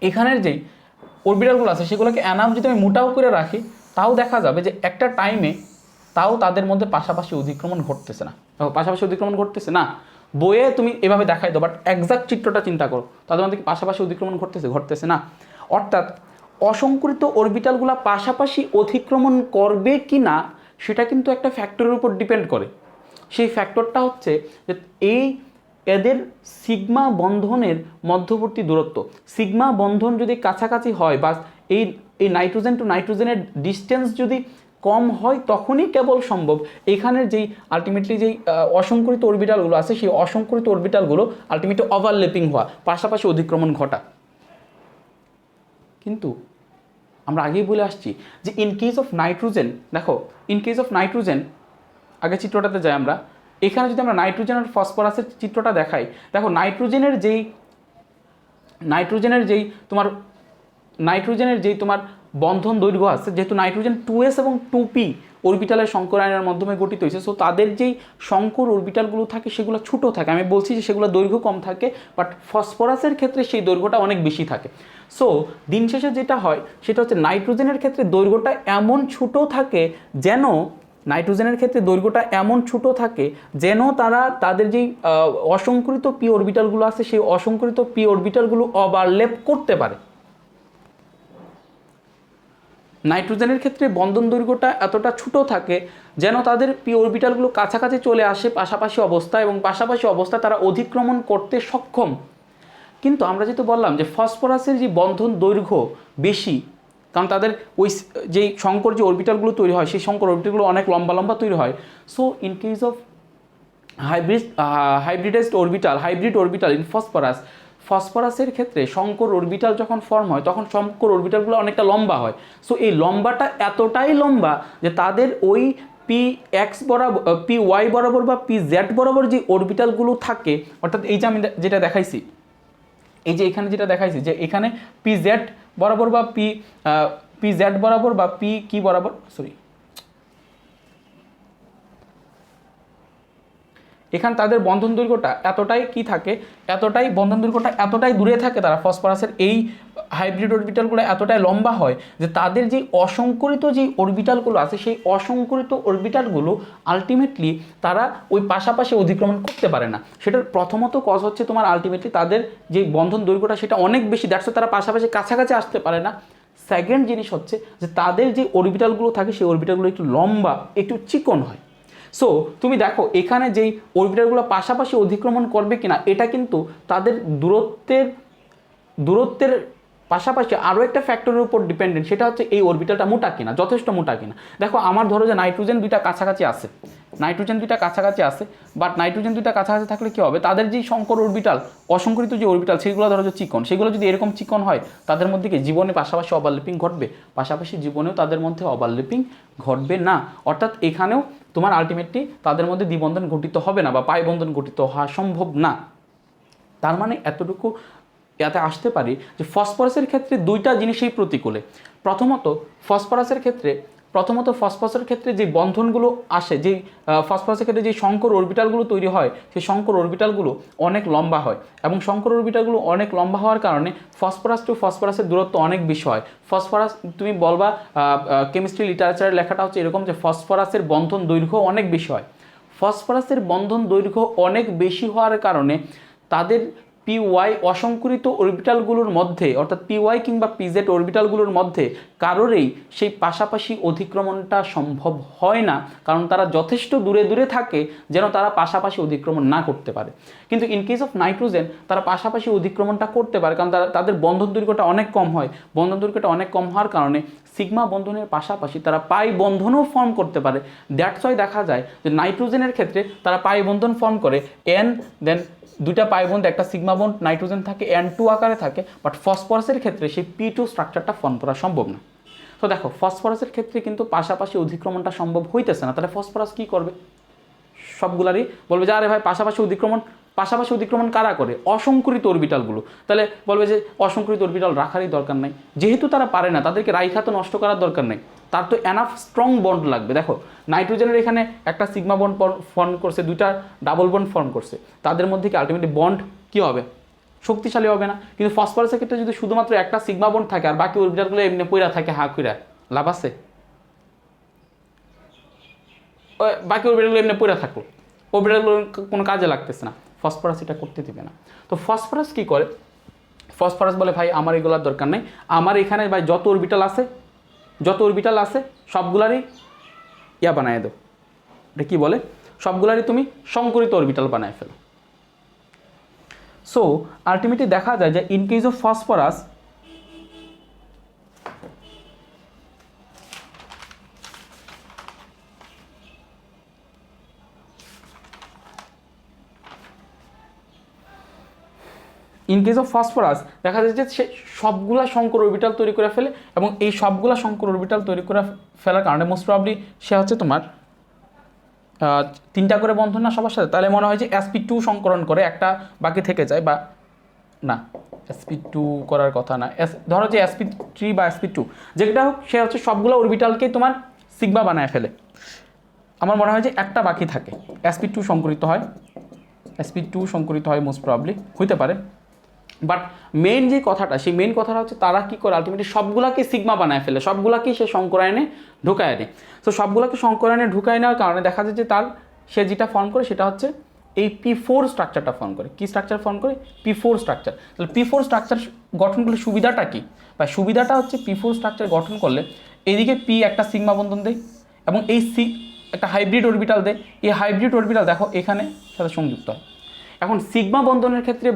এখানের যেই অরবিটালগুলো আছে সেগুলোকে এনাম যদি আমি মোটাও করে রাখি, তাও দেখা যাবে যে একটা টাইমে তাও তাদের মধ্যে পাশাপাশি অধিক্রমণ ঘটতেছে না, পাশাপাশি অধিক্রমণ ঘটতেছে না। বইয়ে তুমি এভাবে দেখাই দাও, বাট একজাক্ট চিত্রটা চিন্তা করো, তাদের মধ্যে পাশাপাশি অধিক্রমণ ঘটতেছে না। অর্থাৎ অসংকরিত অরবিটালগুলো পাশাপাশি অতিক্রমণ করবে কি না সেটা কিন্তু একটা ফ্যাক্টরের উপর ডিপেন্ড করে। সেই ফ্যাক্টরটা হচ্ছে যে এদের সিগমা বন্ধনের মধ্যবর্তী দূরত্ব, সিগমা বন্ধন যদি কাছাকাছি হয় বা এই নাইট্রোজেন টু নাইট্রোজেনের ডিস্টেন্স যদি কম হয়, তখনই কেবল সম্ভব এখানের যেই আলটিমেটলি যেই অসংকরিত অরবিটালগুলো আছে সেই অসংকরিত অরবিটালগুলো আলটিমেটলি ওভারল্যাপিং হওয়া, পাশাপাশি অতিক্রমণ ঘটা। কিন্তু আমরা আগেই বলে আসছি যে ইন কেস অফ নাইট্রোজেন, দেখো ইন কেস অফ নাইট্রোজেন, আগে চিত্রটাতে যাই আমরা, এখানে যদি আমরা নাইট্রোজেন আর ফসফরাসের চিত্রটা দেখাই, দেখো নাইট্রোজেনের যেই তোমার বন্ধন দৈর্ঘ্য আছে, যেহেতু নাইট্রোজেন 2s এবং 2p অরবিটালের সংকরায়নের মাধ্যমে গঠিত হয়েছে, সো তাদের যেই সংকর অরবিটালগুলো থাকে সেগুলো ছোটো থাকে, আমি বলছি যে সেগুলো দৈর্ঘ্য কম থাকে, বাট ফসফরাসের ক্ষেত্রে সেই দৈর্ঘ্যটা অনেক বেশি থাকে। সো দিন শেষে যেটা হয় সেটা হচ্ছে নাইট্রোজেনের ক্ষেত্রে দৈর্ঘ্যটা এমন ছোটো থাকে যেন তারা তাদের যেই অসংকরিত পি অরবিটালগুলো আছে সেই অসংকরিত পি অরবিটালগুলো ওভারল্যাপ করতে পারে। নাইট্রোজেনের ক্ষেত্রে বন্ধন দৈর্ঘ্যটা এতটা ছোটো থাকে যেন তাদের পি অরবিটালগুলো কাছাকাছি চলে আসে পাশাপাশি অবস্থায়, এবং পাশাপাশি অবস্থায় তারা অতিক্রমণ করতে সক্ষম। কিন্তু আমরা যেহেতু বললাম যে ফসফরাসের যে বন্ধন দৈর্ঘ্য বেশি, কারণ তাদের ওই যেই সংকর যে অরবিটালগুলো তৈরি হয় সেই সংকর অরবিটালগুলো অনেক লম্বা লম্বা তৈরি হয়। So in case of hybrid orbital in ফসফরাসের ক্ষেত্রে সংকর অরবিটাল যখন ফর্ম হয় তখন সংকর অরবিটালগুলো অনেকটা লম্বা হয়। সো এই লম্বাটা এতটাই লম্বা যে তাদের ওই পি এক্স বরাবর, পি ওয়াই বরাবর বা পি জেড বরাবর যে অরবিটালগুলো থাকে, অর্থাৎ এই যে আমি যেটা দেখাইছি, এই যে এখানে যেটা দেখাইছি যে এখানে পি জেড বরাবর বা পি জেড বরাবর বা পি কি বরাবর, এখানে তাদের বন্ধন দৈর্ঘ্যটা এতটাই কি থাকে, বন্ধন দৈর্ঘ্যটা এতটাই দূরে থাকে, তারা ফসফরাসের এই হাইব্রিড অরবিটালগুলো এতটাই লম্বা হয় যে তাদের যে অসংকরিত যে অরবিটালগুলো আছে সেই অসংকরিত অরবিটালগুলো আলটিমেটলি তারা ওই পাশাপাশি অতিক্রমণ করতে পারে না। সেটার প্রথমত কজ হচ্ছে তোমার আলটিমেটলি তাদের যে বন্ধন দৈর্ঘ্যটা সেটা অনেক বেশি, দ্যাটস তারা পাশাপাশি কাছাকাছি আসতে পারে না। সেকেন্ড জিনিস হচ্ছে যে তাদের যে অরবিটালগুলো থাকে সেই অরবিটালগুলো একটু লম্বা, একটু চিকন হয়। সো তুমি দেখো এখানে যেই অরবিটালগুলো পাশাপাশি অতিক্রমণ করবে কিনা এটা কিন্তু তাদের দূরত্বের পাশাপাশি আরও একটা ফ্যাক্টরের উপর ডিপেন্ডেন্ট, সেটা হচ্ছে এই অরবিটালটা মোটা কিনা, যথেষ্ট মোটা কিনা। দেখো আমার ধরো যে নাইট্রোজেন দুইটা কাছাকাছি আছে, বাট নাইট্রোজেন দুইটা কাছাকাছি থাকলে কী হবে, তাদের যেই সংকর অরবিটাল, অসংকরিত যে অরবিটাল সেগুলো ধরো যে চিকন, সেগুলো যদি এরকম চিকন হয় তাদের মধ্যে কি জীবনে পাশাপাশি ওভারল্যাপিং ঘটবে, পাশাপাশি জীবনেও তাদের মধ্যে ওভারল্যাপিং ঘটবে না। অর্থাৎ এখানেও তোমার আলটিমেটলি তাদের মধ্যে দ্বিবন্ধন গঠিত হবে না বা পাই বন্ধন গঠিত হওয়া সম্ভব না। তার মানে এতটুকু এতে আসতে পারি যে ফসফরাসের ক্ষেত্রে দুইটা জিনিসই প্রতিকূলে। প্রথমত ফসফরাসের ক্ষেত্রে যে বন্ধনগুলো আসে, যেই ফসফরাসের ক্ষেত্রে যে সংকর অরবিটালগুলো তৈরি হয় সেই সংকর অরবিটালগুলো অনেক লম্বা হয়, এবং সংকর অরবিটালগুলো অনেক লম্বা হওয়ার কারণে ফসফরাস টু ফসফরাসের দূরত্ব অনেক বেশি হয়। ফসফরাস তুমি বলবা কেমিস্ট্রি লিটারেচারের লেখাটা হচ্ছে এরকম যে ফসফরাসের বন্ধন দৈর্ঘ্য অনেক বেশি হয়। ফসফরাসের বন্ধন দৈর্ঘ্য অনেক বেশি হওয়ার কারণে তাদের পি ওয়াই অসংকরিত অরবিটালগুলোর মধ্যে, অর্থাৎ পি ওয়াই কিংবা পিজেড অরবিটালগুলোর মধ্যে কারোরই সেই পাশাপাশি অতিক্রমণটা সম্ভব হয় না, কারণ তারা যথেষ্ট দূরে দূরে থাকে যেন তারা পাশাপাশি অতিক্রমণ না করতে পারে। কিন্তু ইন কেস অফ নাইট্রোজেন তারা পাশাপাশি অতিক্রমণটা করতে পারে, কারণ তাদের বন্ধন দৈর্ঘ্যটা অনেক কম হয়। বন্ধন দৈর্ঘ্যটা অনেক কম হওয়ার কারণে সিগমা বন্ধনের পাশাপাশি তারা পাই বন্ধনও ফর্ম করতে পারে। দ্যাটস ওয়াই দেখা যায় যে নাইট্রোজেনের ক্ষেত্রে তারা পাই বন্ধন ফর্ম করে এন, দেন দুইটা পাই বন্ধ, একটা সিগমা বন্ড নাইট্রোজেন থাকে N2 আকারে থাকে, বাট ফসফরাসের ক্ষেত্রে সেই P2 স্ট্রাকচারটা ফর্ম করা সম্ভব না। তো দেখো ফসফরাসের ক্ষেত্রে কিন্তু পাশাপাশি অধিক্রমণটা সম্ভব হইতেছে না, তাহলে ফসফরাস কী করবে? সবগুলারই বলবে যে আরে ভাই পাশাপাশি অধিক্রমণ কারা করে? অসংকরিত অরবিটালগুলো। তাহলে বলবে যে অসংকরিত অরবিটাল রাখারই দরকার নাই, যেহেতু তারা পারে না তাদেরকে রাইখা তো নষ্ট করার দরকার নেই, তার তো এনাফ স্ট্রং বন্ড লাগবে। দেখো নাইট্রোজেনের এখানে একটা সিগমা বন্ড ফর্ম করছে, দুইটা ডাবল বন্ড ফর্ম করছে, তাদের মধ্যে কি আলটিমেটলি বন্ড কী হবে? শক্তিশালী হবে না। কিন্তু ফসফরাসের ক্ষেত্রে যদি শুধুমাত্র একটা সিগমা বন্ড থাকে আর বাকি অরবিটালগুলো এমনি পইরা থাকে হা কইরা, লাভ আছে? বাকি অরবিটালগুলো এমনি পইরা থাকলো, অরবিটালগুলো কোনো কাজে লাগতেছে না, ফসফরাস এটা করতে দিবে না। তো ফসফরাস কী করে? ফসফরাস বলে ভাই আমার এগুলোর দরকার নেই, আমার এখানে ভাই যত অরবিটাল আছে সবগুলারই ইয়া বানায় দাও, এটা কী বলে? সবগুলারই তুমি সংকরিত অরবিটাল বানায় ফেলো। সো আলটিমেটলি দেখা যায় যে ইন কেস অফ ফসফরাস দেখা যায় যে সে সবগুলা সংকর অরবিটাল তৈরি করে ফেলে, এবং এই সবগুলা সংকর অরবিটাল তৈরি করে ফেলার কারণে মোস্ট প্রবাবলি সে হচ্ছে তোমার 3টা করে বন্ধন না সবার সাথে, তাহলে মনে হয় যে sp2 সংকরণ করে, একটা বাকি থেকে যায়, বা না sp2 করার কথা না, ধরো যে sp3 বা sp2 যেটা হোক, সে হচ্ছে সবগুলো অরবিটালকে তোমার সিগমা বানায় ফেলে। আমার মনে হয় যে একটা বাকি থাকে, sp2 সংকরিত হয় মোস্ট প্রবাবলি, হইতে পারে। বাট মেন যে কথাটা, সেই মেন কথাটা হচ্ছে তারা কী করে আলটিমেটলি সবগুলাকে সিগমা বানায় ফেলে, সবগুলাকেই সে সংকরায়নে ঢুকায় নেয়। সো সবগুলোকে সংকরায়নে ঢুকায় নেওয়ার কারণে দেখা যায় যে সে যেটা ফর্ম করে সেটা হচ্ছে এই P4 স্ট্রাকচারটা ফর্ম করে। কি স্ট্রাকচার ফর্ম করে? P4 structure. তাহলে P4 স্ট্রাকচার গঠন করলে সুবিধাটা কি? বা সুবিধাটা হচ্ছে P4 স্ট্রাকচার গঠন করলে এইদিকে P একটা সিগমা বন্ধন দেয়, এবং এই একটা হাইব্রিড অরবিটাল দেয়। এই হাইব্রিড অরবিটাল দেখো এখানে সাথে সংযুক্ত হয়। এখন সিগমা বন্ধনের ক্ষেত্রে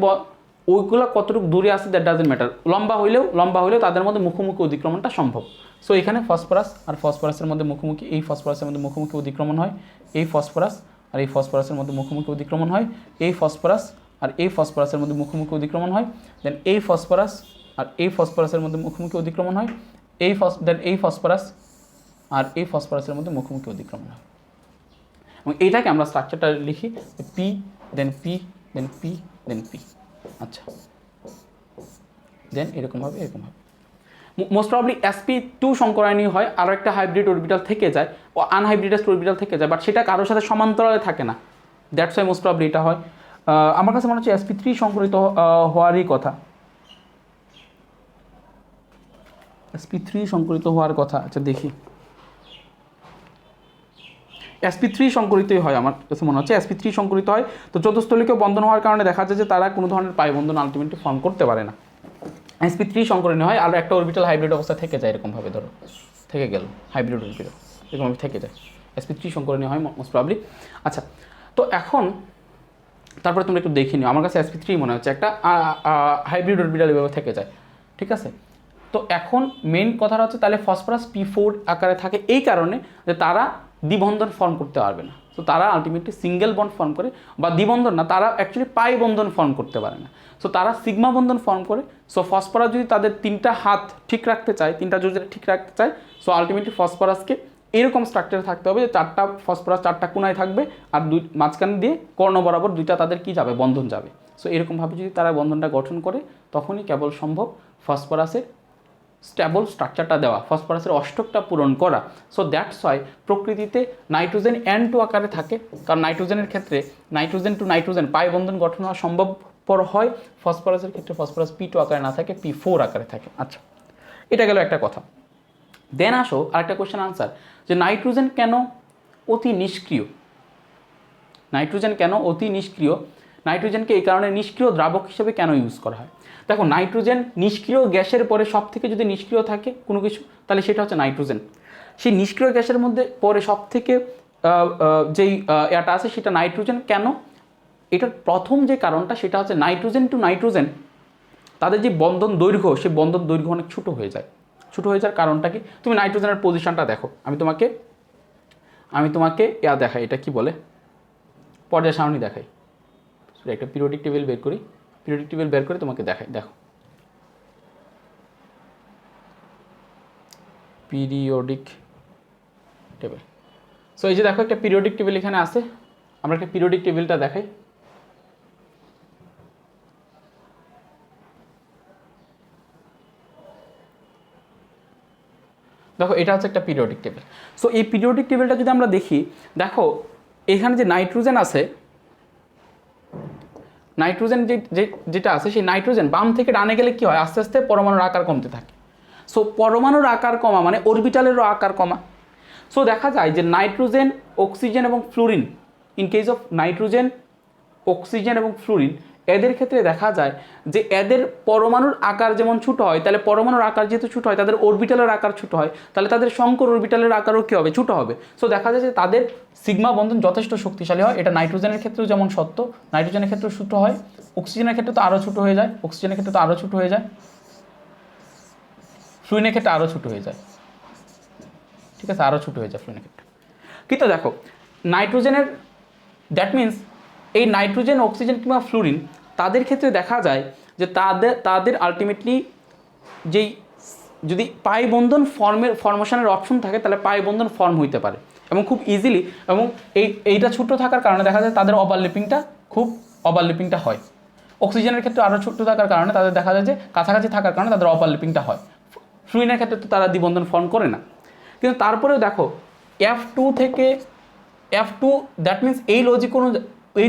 ওইগুলো কতটুকু দূরে আসে দ্যাট ডাজেন্ট ম্যাটার, লম্বা হইলেও তাদের মধ্যে মুখোমুখি অধিক্রমণটা সম্ভব। সো এখানে ফসফরাস আর ফসফরাসের মধ্যে মুখোমুখি, এই ফসফরাসের মধ্যে মুখোমুখি অধিক্রমণ হয়, এই ফসফরাস আর এই ফসফরাসের মধ্যে মুখোমুখি অধিক্রমণ হয়, এই ফসফরাস আর এই ফসফরাসের মধ্যে মুখোমুখি অধিক্রমণ হয়, দেন এই ফসফরাস আর এই ফসফরাসের মধ্যে মুখোমুখি অধিক্রমণ হয়, দেন এই ফসফরাস আর এই ফসফরাসের মধ্যে মুখোমুখি অধিক্রমণ হয়। এবং এইটাকে আমরা স্ট্রাকচারটা লিখি P then P then P then P. আচ্ছা, দেন এরকমভাবে মোস্ট প্রবাবলি sp2 সংকরায়নী হয়, আরও একটা হাইব্রিড অরবিটাল থেকে যায়, ও আনহাইব্রিডাইজড অরবিটাল থেকে যায়, বাট সেটা কারোর সাথে সমান্তরালে থাকে না, দ্যাটস ওয়াই মোস্ট প্রবাবলি এটা হয়। আমার কাছে মনে হচ্ছে sp3 সংকরিত হওয়ারই কথা, sp3 সংকরিত হওয়ার কথা। আচ্ছা দেখি, sp3 সংকরিতই হয়, আমার কাছে মনে হচ্ছে sp3 সংকরিত হয়। তো চতুস্থলিকে বন্ধন হওয়ার কারণে দেখা যায় যে তারা কোনো ধরনের পাই বন্ধন আলটিমেটলি ফর্ম করতে পারে না, sp3 সংকরণীয় হয়, আর একটা অরবিটাল হাইব্রিড অবস্থা থেকে যায়, এরকমভাবে ধরো থেকে গেল হাইব্রিড অরবিটাল এরকমভাবে থেকে যায়, sp3 সংকরণীয় হয় মোস্ট প্রবাবলি। আচ্ছা, তো এখন তারপরে তোমরা একটু দেখে নিও, আমার কাছে sp3 মনে হচ্ছে একটা হাইব্রিড অরবিটাল এভাবে থেকে যায়, ঠিক আছে। তো এখন মেইন কথাটা হচ্ছে তাহলে ফসফরাস P4 আকারে থাকে এই কারণে যে তারা দ্বিবন্ধন ফর্ম করতে পারবে না। তো তারা আলটিমেটলি সিঙ্গেল বন্ড ফর্ম করে, বা দ্বিবন্ধন না, তারা অ্যাকচুয়ালি পাই বন্ধন ফর্ম করতে পারে না। সো তারা সিগমা বন্ধন ফর্ম করে। সো ফসফরাস যদি তাদের 3টা হাত ঠিক রাখতে চায়, 3টা যোজনা ঠিক রাখতে চায়, সো আলটিমেটলি ফসফরাসকে এরকম স্ট্রাকচারে থাকতে হবে যে 4টা ফসফরাস 4টা কোনায় থাকবে, আর মাঝখানে দিয়ে কর্ণ বরাবর 2টা তাদের কি যাবে, বন্ধন যাবে। সো এরকমভাবে যদি তারা বন্ধনটা গঠন করে, তখনই কেবল সম্ভব ফসফরাসের স্ট্যাবল স্ট্রাকচারটা দেওয়া, ফসফরাসের অষ্টকটা পূরণ করা। সো দ্যাটস ওয়াই প্রকৃতিতে নাইট্রোজেন N2 আকারে থাকে, কারণ নাইট্রোজেনের ক্ষেত্রে নাইট্রোজেন টু নাইট্রোজেন পাই বন্ধন গঠন হওয়া সম্ভবপর হয়, ফসফরাসের ক্ষেত্রে ফসফরাস P2 আকারে না থাকে, P4 আকারে থাকে। আচ্ছা, এটা গেল একটা কথা। দেন আসো আরেকটা কোয়েশ্চেন আনসার, যে নাইট্রোজেন কেন অতি নিষ্ক্রিয়? নাইট্রোজেনকে এই কারণে নিষ্ক্রিয় দ্রাবক হিসেবে কেন ইউজ করা হয়? দেখো, নাইট্রোজেন নিষ্ক্রিয় গ্যাসের পরে সব থেকে যদি নিষ্ক্রিয় থাকে কোনো কিছু, তাহলে সেটা হচ্ছে নাইট্রোজেন। সেই নিষ্ক্রিয় গ্যাসের মধ্যে পরে সব থেকে যেই এটা আছে সেটা নাইট্রোজেন। কেন? এটার প্রথম যে কারণটা সেটা হচ্ছে নাইট্রোজেন টু নাইট্রোজেন তাদের যে বন্ধন দৈর্ঘ্য, সেই বন্ধন দৈর্ঘ্য অনেক ছোটো হয়ে যায়। ছোটো হয়ে যাওয়ার কারণটা কি? তুমি নাইট্রোজেনের পজিশনটা দেখো, আমি তোমাকে দেখাই, এটা কি বলে, পর্যায় সারণী দেখাই, একটা পিরিয়ডিক টেবিল বের করি, তোমাকে দেখাই। দেখো, পিরিয়ডিক টেবিল। সো এই যে দেখো একটা পিরিয়ডিক টেবিল এখানে আছে, আমরা একটা পিরিয়ডিক টেবিলটা দেখাই। দেখো এটা হচ্ছে একটা পিরিয়ডিক টেবিল। সো এই পিরিয়ডিক টেবিলটা যদি আমরা দেখি, দেখো এখানে যে নাইট্রোজেন আছে, নাইট্রোজেন যেটা আছে সেই নাইট্রোজেন বাম থেকে ডানে গেলে কি হয়, আস্তে আস্তে পরমাণুর আকার কমতে থাকে। সো পরমাণুর আকার কমা মানে অরবিটালেরও আকার কমা। সো দেখা যায় যে নাইট্রোজেন, অক্সিজেন এবং fluorine, in case of nitrogen, oxygen এবং ফ্লুরিন, এদের ক্ষেত্রে দেখা যায় যে এদের পরমাণুর আকার যেমন ছোট হয়, তাহলে পরমাণুর আকার যেহেতু ছোট হয়, তাদের অরবিটালের আকার ছোট হয়, তাহলে তাদের সংকর অরবিটালের আকারও কী হবে, ছোট হবে। সো দেখা যায় যে তাদের সিগমা বন্ধন যথেষ্ট শক্তিশালী হয়। এটা নাইট্রোজেনের ক্ষেত্রেও যেমন সত্য, নাইট্রোজেনের ক্ষেত্রেও ছোট হয়, অক্সিজেনের ক্ষেত্রে তো আরও ছোট হয়ে যায়, অক্সিজেনের ক্ষেত্রে তো আরও ছোট হয়ে যায়, ফ্লুরিনের ক্ষেত্রে আরও ছোট হয়ে যায়, ঠিক আছে, আরও ছোট হয়ে যায় ফ্লুরিনের ক্ষেত্রে। কিন্তু দেখো নাইট্রোজেনের, দ্যাট মিনস এই নাইট্রোজেন, অক্সিজেন কিংবা ফ্লুরিন, তাদের ক্ষেত্রে দেখা যায় যে তাদের আলটিমেটলি যেই যদি পাই বন্ধন ফর্মেশনের অপশন থাকে, তাহলে পাই বন্ধন ফর্ম হইতে পারে এবং খুব ইজিলি, এবং এইটা ছোট থাকার কারণে দেখা যায় তাদের ওভারল্যাপিংটা হয়। অক্সিজেনের ক্ষেত্রে আরও ছোট থাকার কারণে তাদের দেখা যায় যে কাছাকাছি থাকার কারণে তাদের ওভারল্যাপিংটা হয়। ফ্লুরিনের ক্ষেত্রে তো তারা দ্বিবন্ধন ফর্ম করে না। কিন্তু তারপরেও দেখো F2 থেকে F2, দ্যাট মিনস এই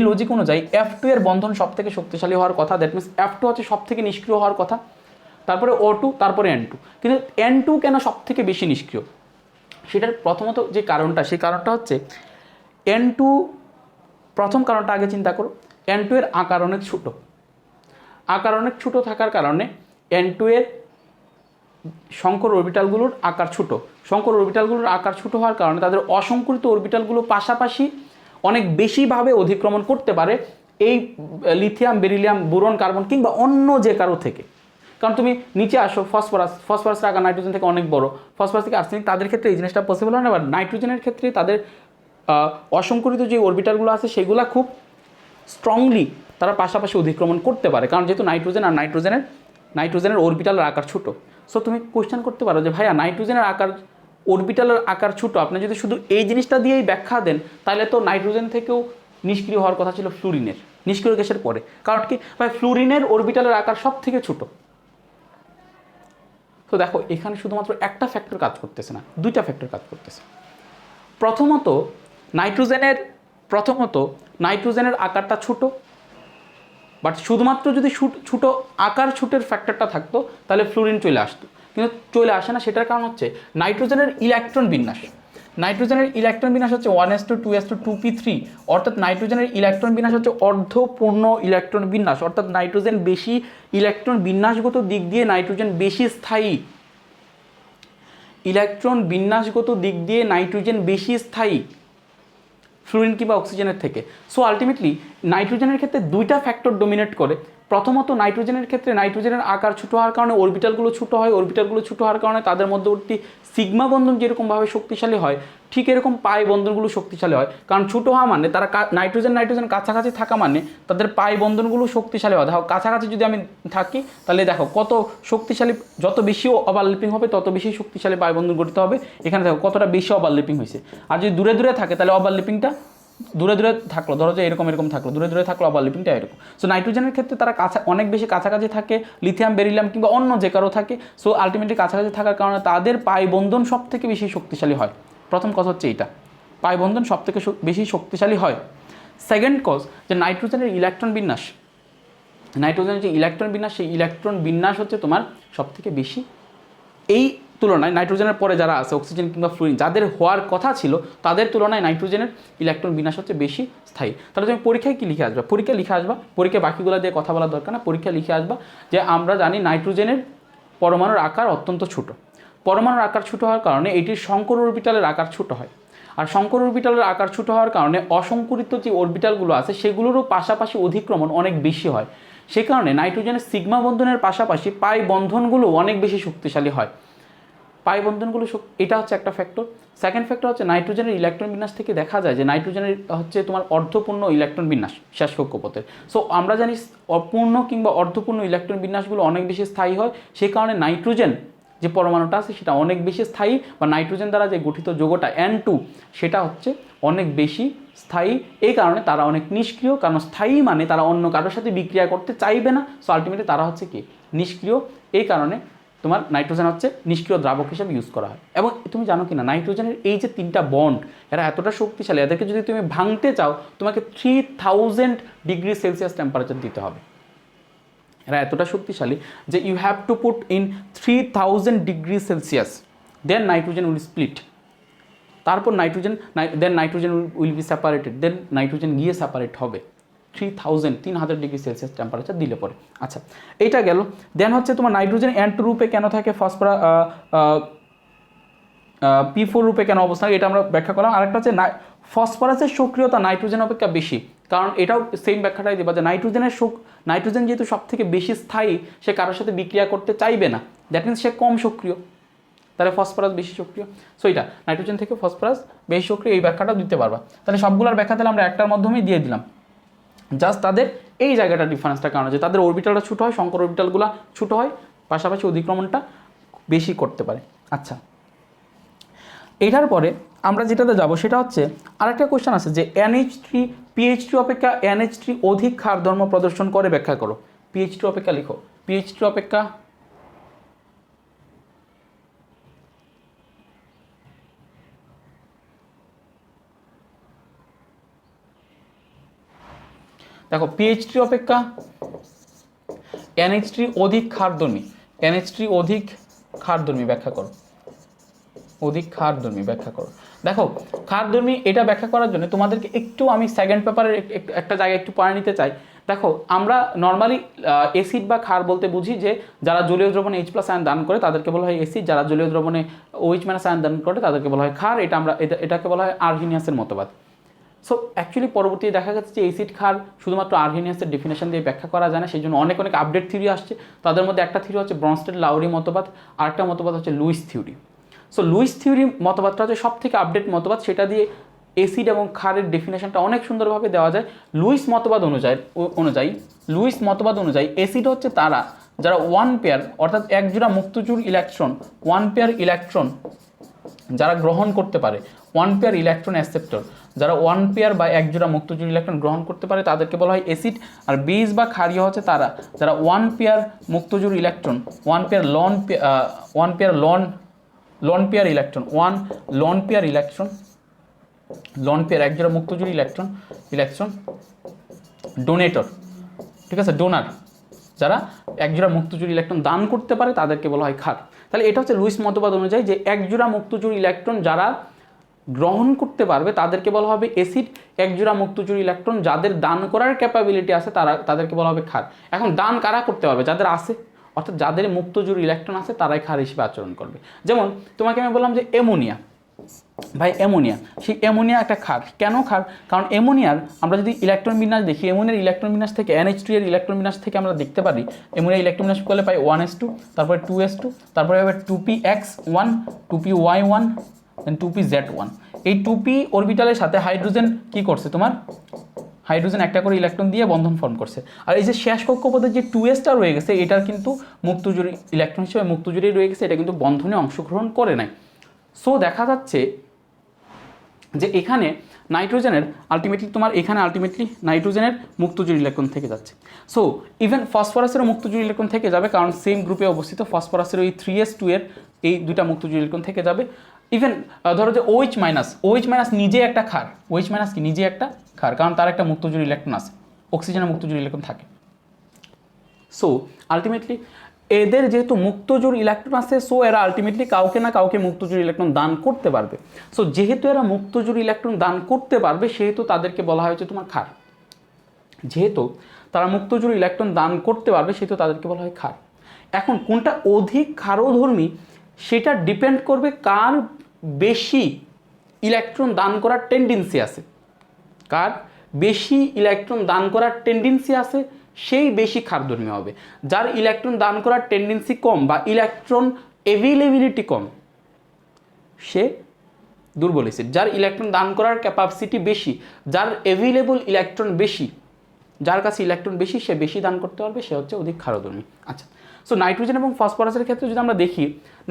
লজিক অনুযায়ী F2 এর বন্ধন সব থেকে শক্তিশালী হওয়ার কথা, দ্যাট মিনস F2 হচ্ছে সব থেকে নিষ্ক্রিয় হওয়ার কথা, তারপরে O2, তারপরে N2। কিন্তু N2 কেন সব থেকে বেশি নিষ্ক্রিয়, সেটার প্রথমত যে কারণটা, সেই কারণটা হচ্ছে N2, প্রথম কারণটা আগে চিন্তা করো, N2 এর আকার অনেক ছোটো, আকার অনেক ছোটো থাকার কারণে N2 এর সংকর অরবিটালগুলোর আকার ছোট। সংকর অরবিটালগুলোর আকার ছোট হওয়ার কারণে তাদের অসংকরিত অরবিটালগুলো পাশাপাশি অনেক বেশিভাবে অধিক্রমণ করতে পারে এই লিথিয়াম, বেরিলিয়াম, বোরন, কার্বন কিংবা অন্য যে কারো থেকে। কারণ তুমি নিচে আসো, ফসফরাসের আকার নাইট্রোজেন থেকে অনেক বড়, ফসফরাস থেকে আর্সেনিক, তাদের ক্ষেত্রে এই জিনিসটা পসিবল হয় না। বাট নাইট্রোজেনের ক্ষেত্রে তাদের অসংকরিত যে অরবিটালগুলো আছে সেগুলো খুব স্ট্রংলি তারা পাশাপাশি অধিক্রমণ করতে পারে, কারণ যেহেতু নাইট্রোজেন আর নাইট্রোজেনের অরবিটালের আকার ছোট। সো তুমি কোয়েশ্চেন করতে পারো যে ভাইয়া নাইট্রোজেনের আকার, অরবিটালের আকার ছোট, আপনি যদি শুধু এই জিনিসটা দিয়েই ব্যাখ্যা দেন, তাহলে তো নাইট্রোজেন থেকেও নিষ্ক্রিয় হওয়ার কথা ছিল ফ্লুরিনের, নিষ্ক্রিয় গ্যাসের পরে। কারণ কি ভাই, ফ্লুরিনের অরবিটালের আকার সব থেকে ছোট। তো দেখো এখানে শুধুমাত্র একটা ফ্যাক্টর কাজ করতেছে না, দুইটা ফ্যাক্টর কাজ করতেছে। প্রথমত নাইট্রোজেনের আকারটা ছোট, বাট শুধুমাত্র যদি ছোটো আকার ছোটের ফ্যাক্টরটা থাকতো তাহলে ফ্লুরিন চলে আসতো, কিন্তু চলে আসে না। সেটার কারণ হচ্ছে নাইট্রোজেনের ইলেকট্রন বিন্যাস। নাইট্রোজেনের ইলেকট্রন বিন্যাস হচ্ছে 1s2 অর্থাৎ নাইট্রোজেনের ইলেকট্রন বিন্যাস হচ্ছে অর্ধপূর্ণ ইলেকট্রন বিন্যাস, অর্থাৎ নাইট্রোজেন বেশি ইলেকট্রন বিন্যাসগত দিক দিয়ে নাইট্রোজেন বেশি স্থায়ী, ইলেকট্রন বিন্যাসগত দিক দিয়ে নাইট্রোজেন বেশি স্থায়ী ফ্লুরিন কিংবা অক্সিজেনের থেকে। সো আলটিমেটলি নাইট্রোজেনের ক্ষেত্রে দুইটা ফ্যাক্টর ডোমিনেট করে। প্রথমত নাইট্রোজেনের ক্ষেত্রে নাইট্রোজেনের আকার ছোটো হওয়ার কারণে অরবিটালগুলো ছোটো হয়, অরবিটালগুলো ছোটো হওয়ার কারণে তাদের মধ্যবর্তী সিগমা বন্ধন যেরকমভাবে শক্তিশালী হয়, ঠিক এরকম পাই বন্ধনগুলো শক্তিশালী হয়। কারণ ছোটো হওয়া মানে তারা নাইট্রোজেন কাছাকাছি থাকা মানে তাদের পাই বন্ধনগুলো শক্তিশালী হয়। দেখো কাছাকাছি যদি আমি থাকি তাহলে দেখো কত শক্তিশালী, যত বেশি ওভারল্যাপিং হবে তত বেশি শক্তিশালী পাই বন্ধন গঠিত হবে। এখানে দেখো কতটা বেশি ওভারল্যাপিং হয়েছে। আর যদি দূরে দূরে থাকে তাহলে ওভারল্যাপিংটা দূরে থাকলো, ধরো যে এরকম থাকলো, দূরে থাকলো ওভারল্যাপিংটা এরকম। সো নাইট্রোজেনের ক্ষেত্রে তারা অনেক বেশি কাছাকাছি থাকে, লিথিয়াম, বেরিলিয়াম কিংবা অন্য যে কারো থাকে। সো আলটিমেটলি কাছাকাছি থাকার কারণে তাদের পাই বন্ধন সব থেকে বেশি শক্তিশালী হয়। প্রথম কথা হচ্ছে এইটা, পাই বন্ধন সব থেকে বেশি শক্তিশালী হয়। সেকেন্ড কজ যে নাইট্রোজেনের ইলেকট্রন বিন্যাস, নাইট্রোজেনের যে ইলেকট্রন বিন্যাস, সেই ইলেকট্রন বিন্যাস হচ্ছে তোমার সব থেকে বেশি। এই তুলনায় নাইট্রোজেনের পরে যারা আছে অক্সিজেন কিংবা ফ্লুরিন, যাদের হওয়ার কথা ছিল তাদের তুলনায় নাইট্রোজেনের ইলেকট্রন বিন্যাস হচ্ছে বেশি স্থায়ী। তাহলে তুমি পরীক্ষায় কী লিখে আসবা? পরীক্ষায় বাকিগুলো দিয়ে কথা বলার দরকার না, পরীক্ষায় লিখে আসবা যে আমরা জানি নাইট্রোজেনের পরমাণুর আকার অত্যন্ত ছোট। পরমাণুর আকার ছোট হওয়ার কারণে এটির সংকর অরবিটালের আকার ছোট হয়, আর সংকর অরবিটালের আকার ছোট হওয়ার কারণে অসংকরিত যে অরবিটালগুলো আছে সেগুলোরও পাশাপাশি অধিক্রমণ অনেক বেশি হয়। সে কারণে নাইট্রোজেনের সিগমা বন্ধনের পাশাপাশি পাই বন্ধনগুলো অনেক বেশি শক্তিশালী হয়। পাই বন্ধনগুলো, এটা হচ্ছে একটা ফ্যাক্টর। সেকেন্ড ফ্যাক্টর হচ্ছে নাইট্রোজেনের ইলেকট্রন বিন্যাস থেকে দেখা যায় যে নাইট্রোজেনের হচ্ছে তোমার অর্ধপূর্ণ ইলেকট্রন বিন্যাস শেষ কক্ষপথের। সো আমরা জানি অপূর্ণ কিংবা অর্ধপূর্ণ ইলেকট্রন বিন্যাসগুলো অনেক বেশি স্থায়ী হয়। সেই কারণে নাইট্রোজেন যে পরমাণুটা আছে সেটা অনেক বেশি স্থায়ী, বা নাইট্রোজেন দ্বারা যে গঠিত যৌগটা N2 সেটা হচ্ছে অনেক বেশি স্থায়ী। এই কারণে তারা অনেক নিষ্ক্রিয়, কারণ স্থায়ী মানে তারা অন্য কারোর সাথে বিক্রিয়া করতে চাইবে না, সো আলটিমেটলি তারা হচ্ছে কি নিষ্ক্রিয়। এই কারণে তোমার নাইট্রোজেন হচ্ছে নিষ্ক্রিয় দ্রাবক হিসেবে ইউজ করা হয়। এবং তুমি জানো কি না নাইট্রোজেনের এই যে 3টা বন্ড এরা এতটা শক্তিশালী, এদেরকে যদি তুমি ভাঙতে চাও তোমাকে 3000 ডিগ্রি সেলসিয়াস টেম্পারেচার দিতে হবে। এরা এতটা শক্তিশালী যে you have to put in 3000 degree Celsius, then nitrogen will split. তারপর nitrogen will be separated, then nitrogen গিয়ে সেপারেট হবে 3000 ডিগ্রি সেলসিয়াস টেম্পারেচার দিলে পরে। আচ্ছা, এইটা গেল। দেন হচ্ছে তোমার নাইট্রোজেন N2 রূপে কেন থাকে, ফসফরাস P4 রূপে কেন অবস্থান, এটা আমরা ব্যাখ্যা করলাম। আরেকটা হচ্ছে ফসফরাসের সক্রিয়তা নাইট্রোজেন অপেক্ষা বেশি, কারণ এটাও সেম ব্যাখ্যাটাই দেবা যে নাইট্রোজেন যেহেতু সব থেকে বেশি স্থায়ী, সে কারোর সাথে বিক্রিয়া করতে চাইবে না, দ্যাট মিনস সে কম সক্রিয়, তাহলে ফসফরাস বেশি সক্রিয়। সো এটা নাইট্রোজেন থেকে ফসফরাস বেশি সক্রিয়, এই ব্যাখ্যাটা দিতে পারবা। তাহলে সবগুলোর ব্যাখ্যা তাহলে আমরা একটার মাধ্যমেই দিয়ে দিলাম, জাস্ট তাদের এই জায়গাটা ডিফারেন্সটার কারণে যে তাদের অরবিটালটা ছোটো হয়, শঙ্কর অরবিটালগুলো ছোটো হয়, পাশাপাশি অধিক্রমণটা বেশি করতে পারে। আচ্ছা, এটার পরে আমরা যেটাতে যাব সেটা হচ্ছে আরেকটা কোশ্চেন আছে যে NH3 PH2 অপেক্ষা NH3 অধিক ক্ষার ধর্ম প্রদর্শন করে, ব্যাখ্যা করো। PH2 অপেক্ষা লিখো, PH2 অপেক্ষা দেখো PH3 অপেক্ষা NH3 অধিক ক্ষারধর্মী, NH3 অধিক ক্ষারধর্মী, ব্যাখ্যা করো। অধিক ক্ষারধর্মী ব্যাখ্যা করো। দেখো ক্ষারধর্মী এটা ব্যাখ্যা করার জন্য তোমাদেরকে একটু আমি সেকেন্ড পেপারের একটা জায়গায় একটু পড়ে নিতে চাই। দেখো আমরা নর্মালি অ্যাসিড বা ক্ষার বলতে বুঝি যে যারা জলীয় দ্রবণে H+ আয়ন দান করে তাদেরকে বলা হয় অ্যাসিড, যারা জলীয় দ্রবণে OH- আয়ন দান করে তাদেরকে বলা হয় ক্ষার। এটাকে বলা হয় আর্হেনিয়াসের মতবাদ। সো অ্যাকচুয়ালি পরবর্তীতে দেখা যাচ্ছে যে অ্যাসিড ক্ষার শুধুমাত্র আর্হেনিয়াসের ডেফিনেশন দিয়ে ব্যাখ্যা করা যায় না, সেই জন্য অনেক আপডেট থিওরি আসছে। তাদের মধ্যে একটা থিওরি হচ্ছে ব্রনস্টেড লাউরি মতবাদ, আরেকটা মতবাদ হচ্ছে Lewis theory. So Lewis theory মতবাদটা হচ্ছে সব থেকে আপডেট মতবাদ, সেটা দিয়ে অ্যাসিড এবং ক্ষারের ডেফিনেশনটা অনেক সুন্দরভাবে দেওয়া যায়। লুইস মতবাদ অনুযায়ী অ্যাসিড হচ্ছে তারা যারা 1 পেয়ার অর্থাৎ এক জোড়া মুক্তচুর ইলেকট্রন 1 পেয়ার ইলেকট্রন যারা গ্রহণ করতে পারে, 1 পেয়ার ইলেকট্রন অ্যাকসেপ্টর যারা 1 পেয়ার বা এক জোড়া মুক্তচুর ইলেকট্রন গ্রহণ করতে পারে তাদেরকে বলা হয় অ্যাসিড। আর বেস বা ক্ষারীয় হচ্ছে তারা যারা 1 পেয়ার মুক্তচুর ইলেকট্রন 1 পেয়ার লন পেয়ার এক জোড়া মুক্তচুর ইলেকট্রন ডোনেটর, ঠিক আছে, ডোনার যারা এক জোড়া মুক্তচুর ইলেকট্রন দান করতে পারে তাদেরকে বলা হয় ক্ষার। তাহলে এটা হচ্ছে লুইস মতবাদ অনুযায়ী যে এক জোড়া মুক্তচুর ইলেকট্রন যারা গ্রহণ করতে পারবে তাদেরকে বলা হবে অ্যাসিড, এক জোড়া মুক্তচুর ইলেকট্রন যাদের দান করার ক্যাপাবিলিটি আছে তাদেরকে বলা হবে ক্ষার। এখন দান কারা করতে পারবে? যাদের আছে, অর্থাৎ যাদের মুক্তচুর ইলেকট্রন আছে তারাই ক্ষার হিসেবে আচরণ করবে। যেমন তোমাকে আমি বললাম যে অ্যামোনিয়া, সেই অ্যামোনিয়া একটা ক্ষার। কেন ক্ষার? কারণ অ্যামোনিয়ার আমরা যদি ইলেকট্রন বিন্যাস দেখি, অ্যামোনিয়ার ইলেকট্রন বিন্যাস থেকে NH2 এর ইলেকট্রন বিন্যাস থেকে আমরা দেখতে পারি অ্যামোনিয়ার ইলেকট্রন বিন্যাস করলে পাই 1s2, তারপরে 2s2, তারপরে হবে 2px1, 2py1, দেন 2pz1। এই 2p অরবিটালের সাথে হাইড্রোজেন কি করছে, তোমার হাইড্রোজেন একটা করে ইলেকট্রন দিয়ে বন্ধন ফর্ম করছে। আর এই যে শেষ কক্ষপথে যে 2sটা রয়ে গেছে এটার কিন্তু মুক্তজুড়ি ইলেকট্রন হিসেবে মুক্তজুড়ি রয়ে গেছে, এটা কিন্তু বন্ধনে অংশগ্রহণ করে নাই। সো দেখা যাচ্ছে যে এখানে নাইট্রোজেনের আলটিমেটলি নাইট্রোজেনের মুক্তজুড়ি ইলেকট্রন থেকে যাচ্ছে। সো ইভেন ফসফরাসেরও মুক্তজুড়ি ইলেকট্রন থেকে যাবে, কারণ সেম গ্রুপে অবস্থিত ফসফরাসের ওই 3s2 এর এই দুইটা মুক্তজুড়ি ইলেকট্রন থেকে যাবে। ইভেন ধরো যে OH- নিজে একটা ক্ষার, OH- কি নিজে একটা ক্ষার, কারণ তার একটা মুক্তজুড়ি ইলেকট্রন আছে, অক্সিজেনের মুক্তজুড়ি ইলেকট্রন থাকে। সো আলটিমেটলি এদের যেহেতু মুক্তজোড় ইলেকট্রন আছে, সো এরা আলটিমেটলি কাউকে না কাউকে মুক্তজোড় ইলেকট্রন দান করতে পারবে। সো যেহেতু এরা মুক্তজোড় ইলেকট্রন দান করতে পারবে সেহেতু তাদেরকে বলা হয়েছে তোমার ক্ষার। যেহেতু তারা মুক্তজোড় ইলেকট্রন দান করতে পারবে সেহেতু তাদেরকে বলা হয় ক্ষার। এখন কোনটা অধিক ক্ষারধর্মী সেটা ডিপেন্ড করবে কার বেশি ইলেকট্রন দান করার টেন্ডেন্সি আছে, কার বেশি ইলেকট্রন দান করার টেন্ডেন্সি আছে সেই বেশি ক্ষারধর্মী হবে। যার ইলেকট্রন দান করার টেন্ডেন্সি কম বা ইলেকট্রন অ্যাভেলেবিলিটি কম সে দুর্বল অ্যাসিড। যার ইলেকট্রন দান করার ক্যাপাসিটি বেশি, যার অ্যাভেলেবল ইলেকট্রন বেশি যার কাছে ইলেকট্রন বেশি সে বেশি দান করতে পারবে, সে হচ্ছে অধিক ক্ষারধর্মী। আচ্ছা, সো নাইট্রোজেন এবং ফসফরাসের ক্ষেত্রে যদি আমরা দেখি,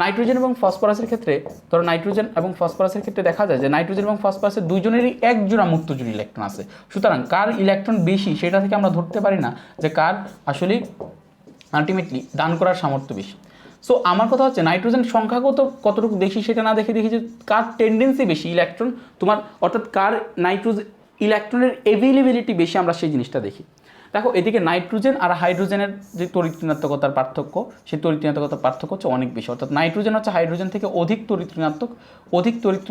নাইট্রোজেন এবং ফসফরাসের ক্ষেত্রে ধরো নাইট্রোজেন এবং ফসফরাসের ক্ষেত্রে দেখা যায় যে নাইট্রোজেন এবং ফসফরাসের দুইজনেরই এক জোড়া মুক্তজোড়ী ইলেকট্রন আছে। সুতরাং কার ইলেকট্রন বেশি সেটা থেকে আমরা ধরতে পারি না যে কার আসলে আলটিমেটলি দান করার সামর্থ্য বেশি। সো আমার কথা হচ্ছে নাইট্রোজেন সংখ্যাগত কতটুকু বেশি সেটা না দেখি যে কার টেন্ডেন্সি বেশি ইলেকট্রন তোমার, অর্থাৎ কার নাইট্রোজেন ইলেকট্রনের অ্যাভেলেবিলিটি বেশি, আমরা সেই জিনিসটা দেখি। দেখো এদিকে নাইট্রোজেন আর হাইড্রোজেনের যে তড়িৎ ঋণাত্মকতার পার্থক্য, সেই তড়িৎ ঋণাত্মকতার পার্থক্য হচ্ছে অনেক বেশি, অর্থাৎ নাইট্রোজেন হচ্ছে হাইড্রোজেন থেকে অধিক তড়িৎ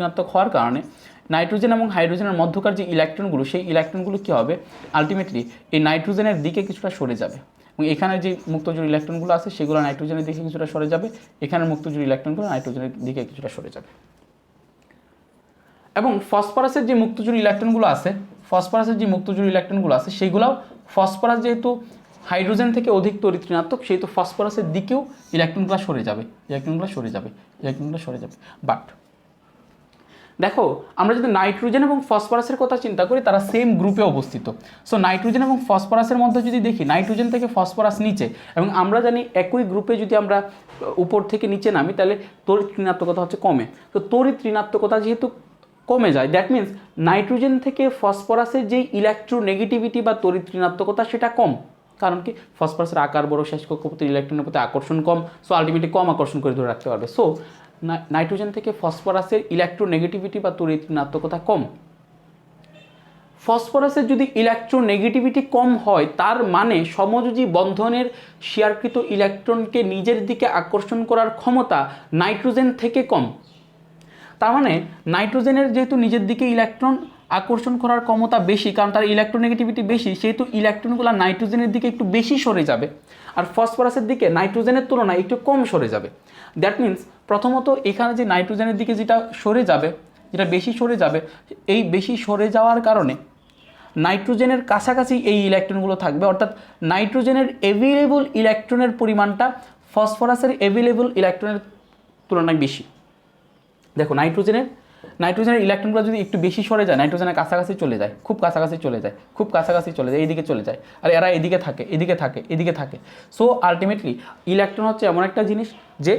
ঋণাত্মক হওয়ার কারণে নাইট্রোজেন এবং হাইড্রোজেনের মধ্যকার যে ইলেকট্রনগুলো, সেই ইলেকট্রনগুলো কী হবে আলটিমেটলি এই নাইট্রোজেনের দিকে কিছুটা সরে যাবে, এবং এখানে যে মুক্তজোড়ী ইলেকট্রনগুলো আছে সেগুলো নাইট্রোজেনের দিকে কিছুটা সরে যাবে, এখানের মুক্তজোড়ী ইলেকট্রনগুলো নাইট্রোজেনের দিকে কিছুটা সরে যাবে। এবং ফসফরাসের যে মুক্তজোড়ী ইলেকট্রনগুলো আছে সেগুলোও ফসফরাস যেহেতু হাইড্রোজেন থেকে অধিক তড়িৎ ঋণাত্মক, সেহেতু ফসফরাসের দিকেও ইলেকট্রনগুলো সরে যাবে। বাট দেখো আমরা যদি নাইট্রোজেন এবং ফসফরাসের কথা চিন্তা করি, তারা সেম গ্রুপে অবস্থিত। সো নাইট্রোজেন এবং ফসফরাসের মধ্যে যদি দেখি, নাইট্রোজেন থেকে ফসফরাস নিচে, এবং আমরা জানি একই গ্রুপে যদি আমরা উপর থেকে নিচে নামি তাহলে তড়িৎ ঋণাত্মকতা হচ্ছে কমে। তো তড়িৎ ঋণাত্মকতা যেহেতু কমে যায়, দ্যাট মিন্স নাইট্রোজেন থেকে ফসফরাসের যেই ইলেকট্রোনেগেটিভিটি বা তড়িৎ ঋণাত্মকতা সেটা কম। কারণ কি, ফসফরাসের আকার বড়, শেষ কক্ষপথে ইলেকট্রনের প্রতি আকর্ষণ কম, সো আলটিমেটলি কম আকর্ষণ করে ধরে রাখতে পারবে। সো নাইট্রোজেন থেকে ফসফরাসের ইলেকট্রোনেগেটিভিটি বা তড়িৎ ঋণাত্মকতা কম। ফসফরাসের যদি ইলেকট্রোনেগেটিভিটি কম হয়, তার মানে সমযোজী বন্ধনের শেয়ারকৃত ইলেকট্রনকে নিজের দিকে আকর্ষণ করার ক্ষমতা নাইট্রোজেন থেকে কম। তার মানে নাইট্রোজেনের যেহেতু নিজের দিকে ইলেকট্রন আকর্ষণ করার ক্ষমতা বেশি, কারণ তার ইলেকট্রোনেগেটিভিটি বেশি, সেহেতু ইলেকট্রনগুলো নাইট্রোজেনের দিকে একটু বেশি সরে যাবে, আর ফসফরাসের দিকে নাইট্রোজেনের তুলনায় একটু কম সরে যাবে। দ্যাট মিন্স প্রথমত এখানে যে নাইট্রোজেনের দিকে যেটা বেশি সরে যাবে, এই বেশি সরে যাওয়ার কারণে নাইট্রোজেনের কাছাকাছি এই ইলেকট্রনগুলো থাকবে, অর্থাৎ নাইট্রোজেনের অ্যাভেলেবল ইলেকট্রনের পরিমাণটা ফসফরাসের অ্যাভেলেবল ইলেকট্রনের তুলনায় বেশি। দেখো নাইট্রোজেনের ইলেকট্রনগুলো যদি একটু বেশি সরে যায়, নাইট্রোজেনের কাছাকাছি চলে যায়, খুব কাছাকাছি চলে যায়, এইদিকে চলে যায়, আর এরা এদিকে থাকে। সো আলটিমেটলি ইলেকট্রন হচ্ছে এমন একটা জিনিস যে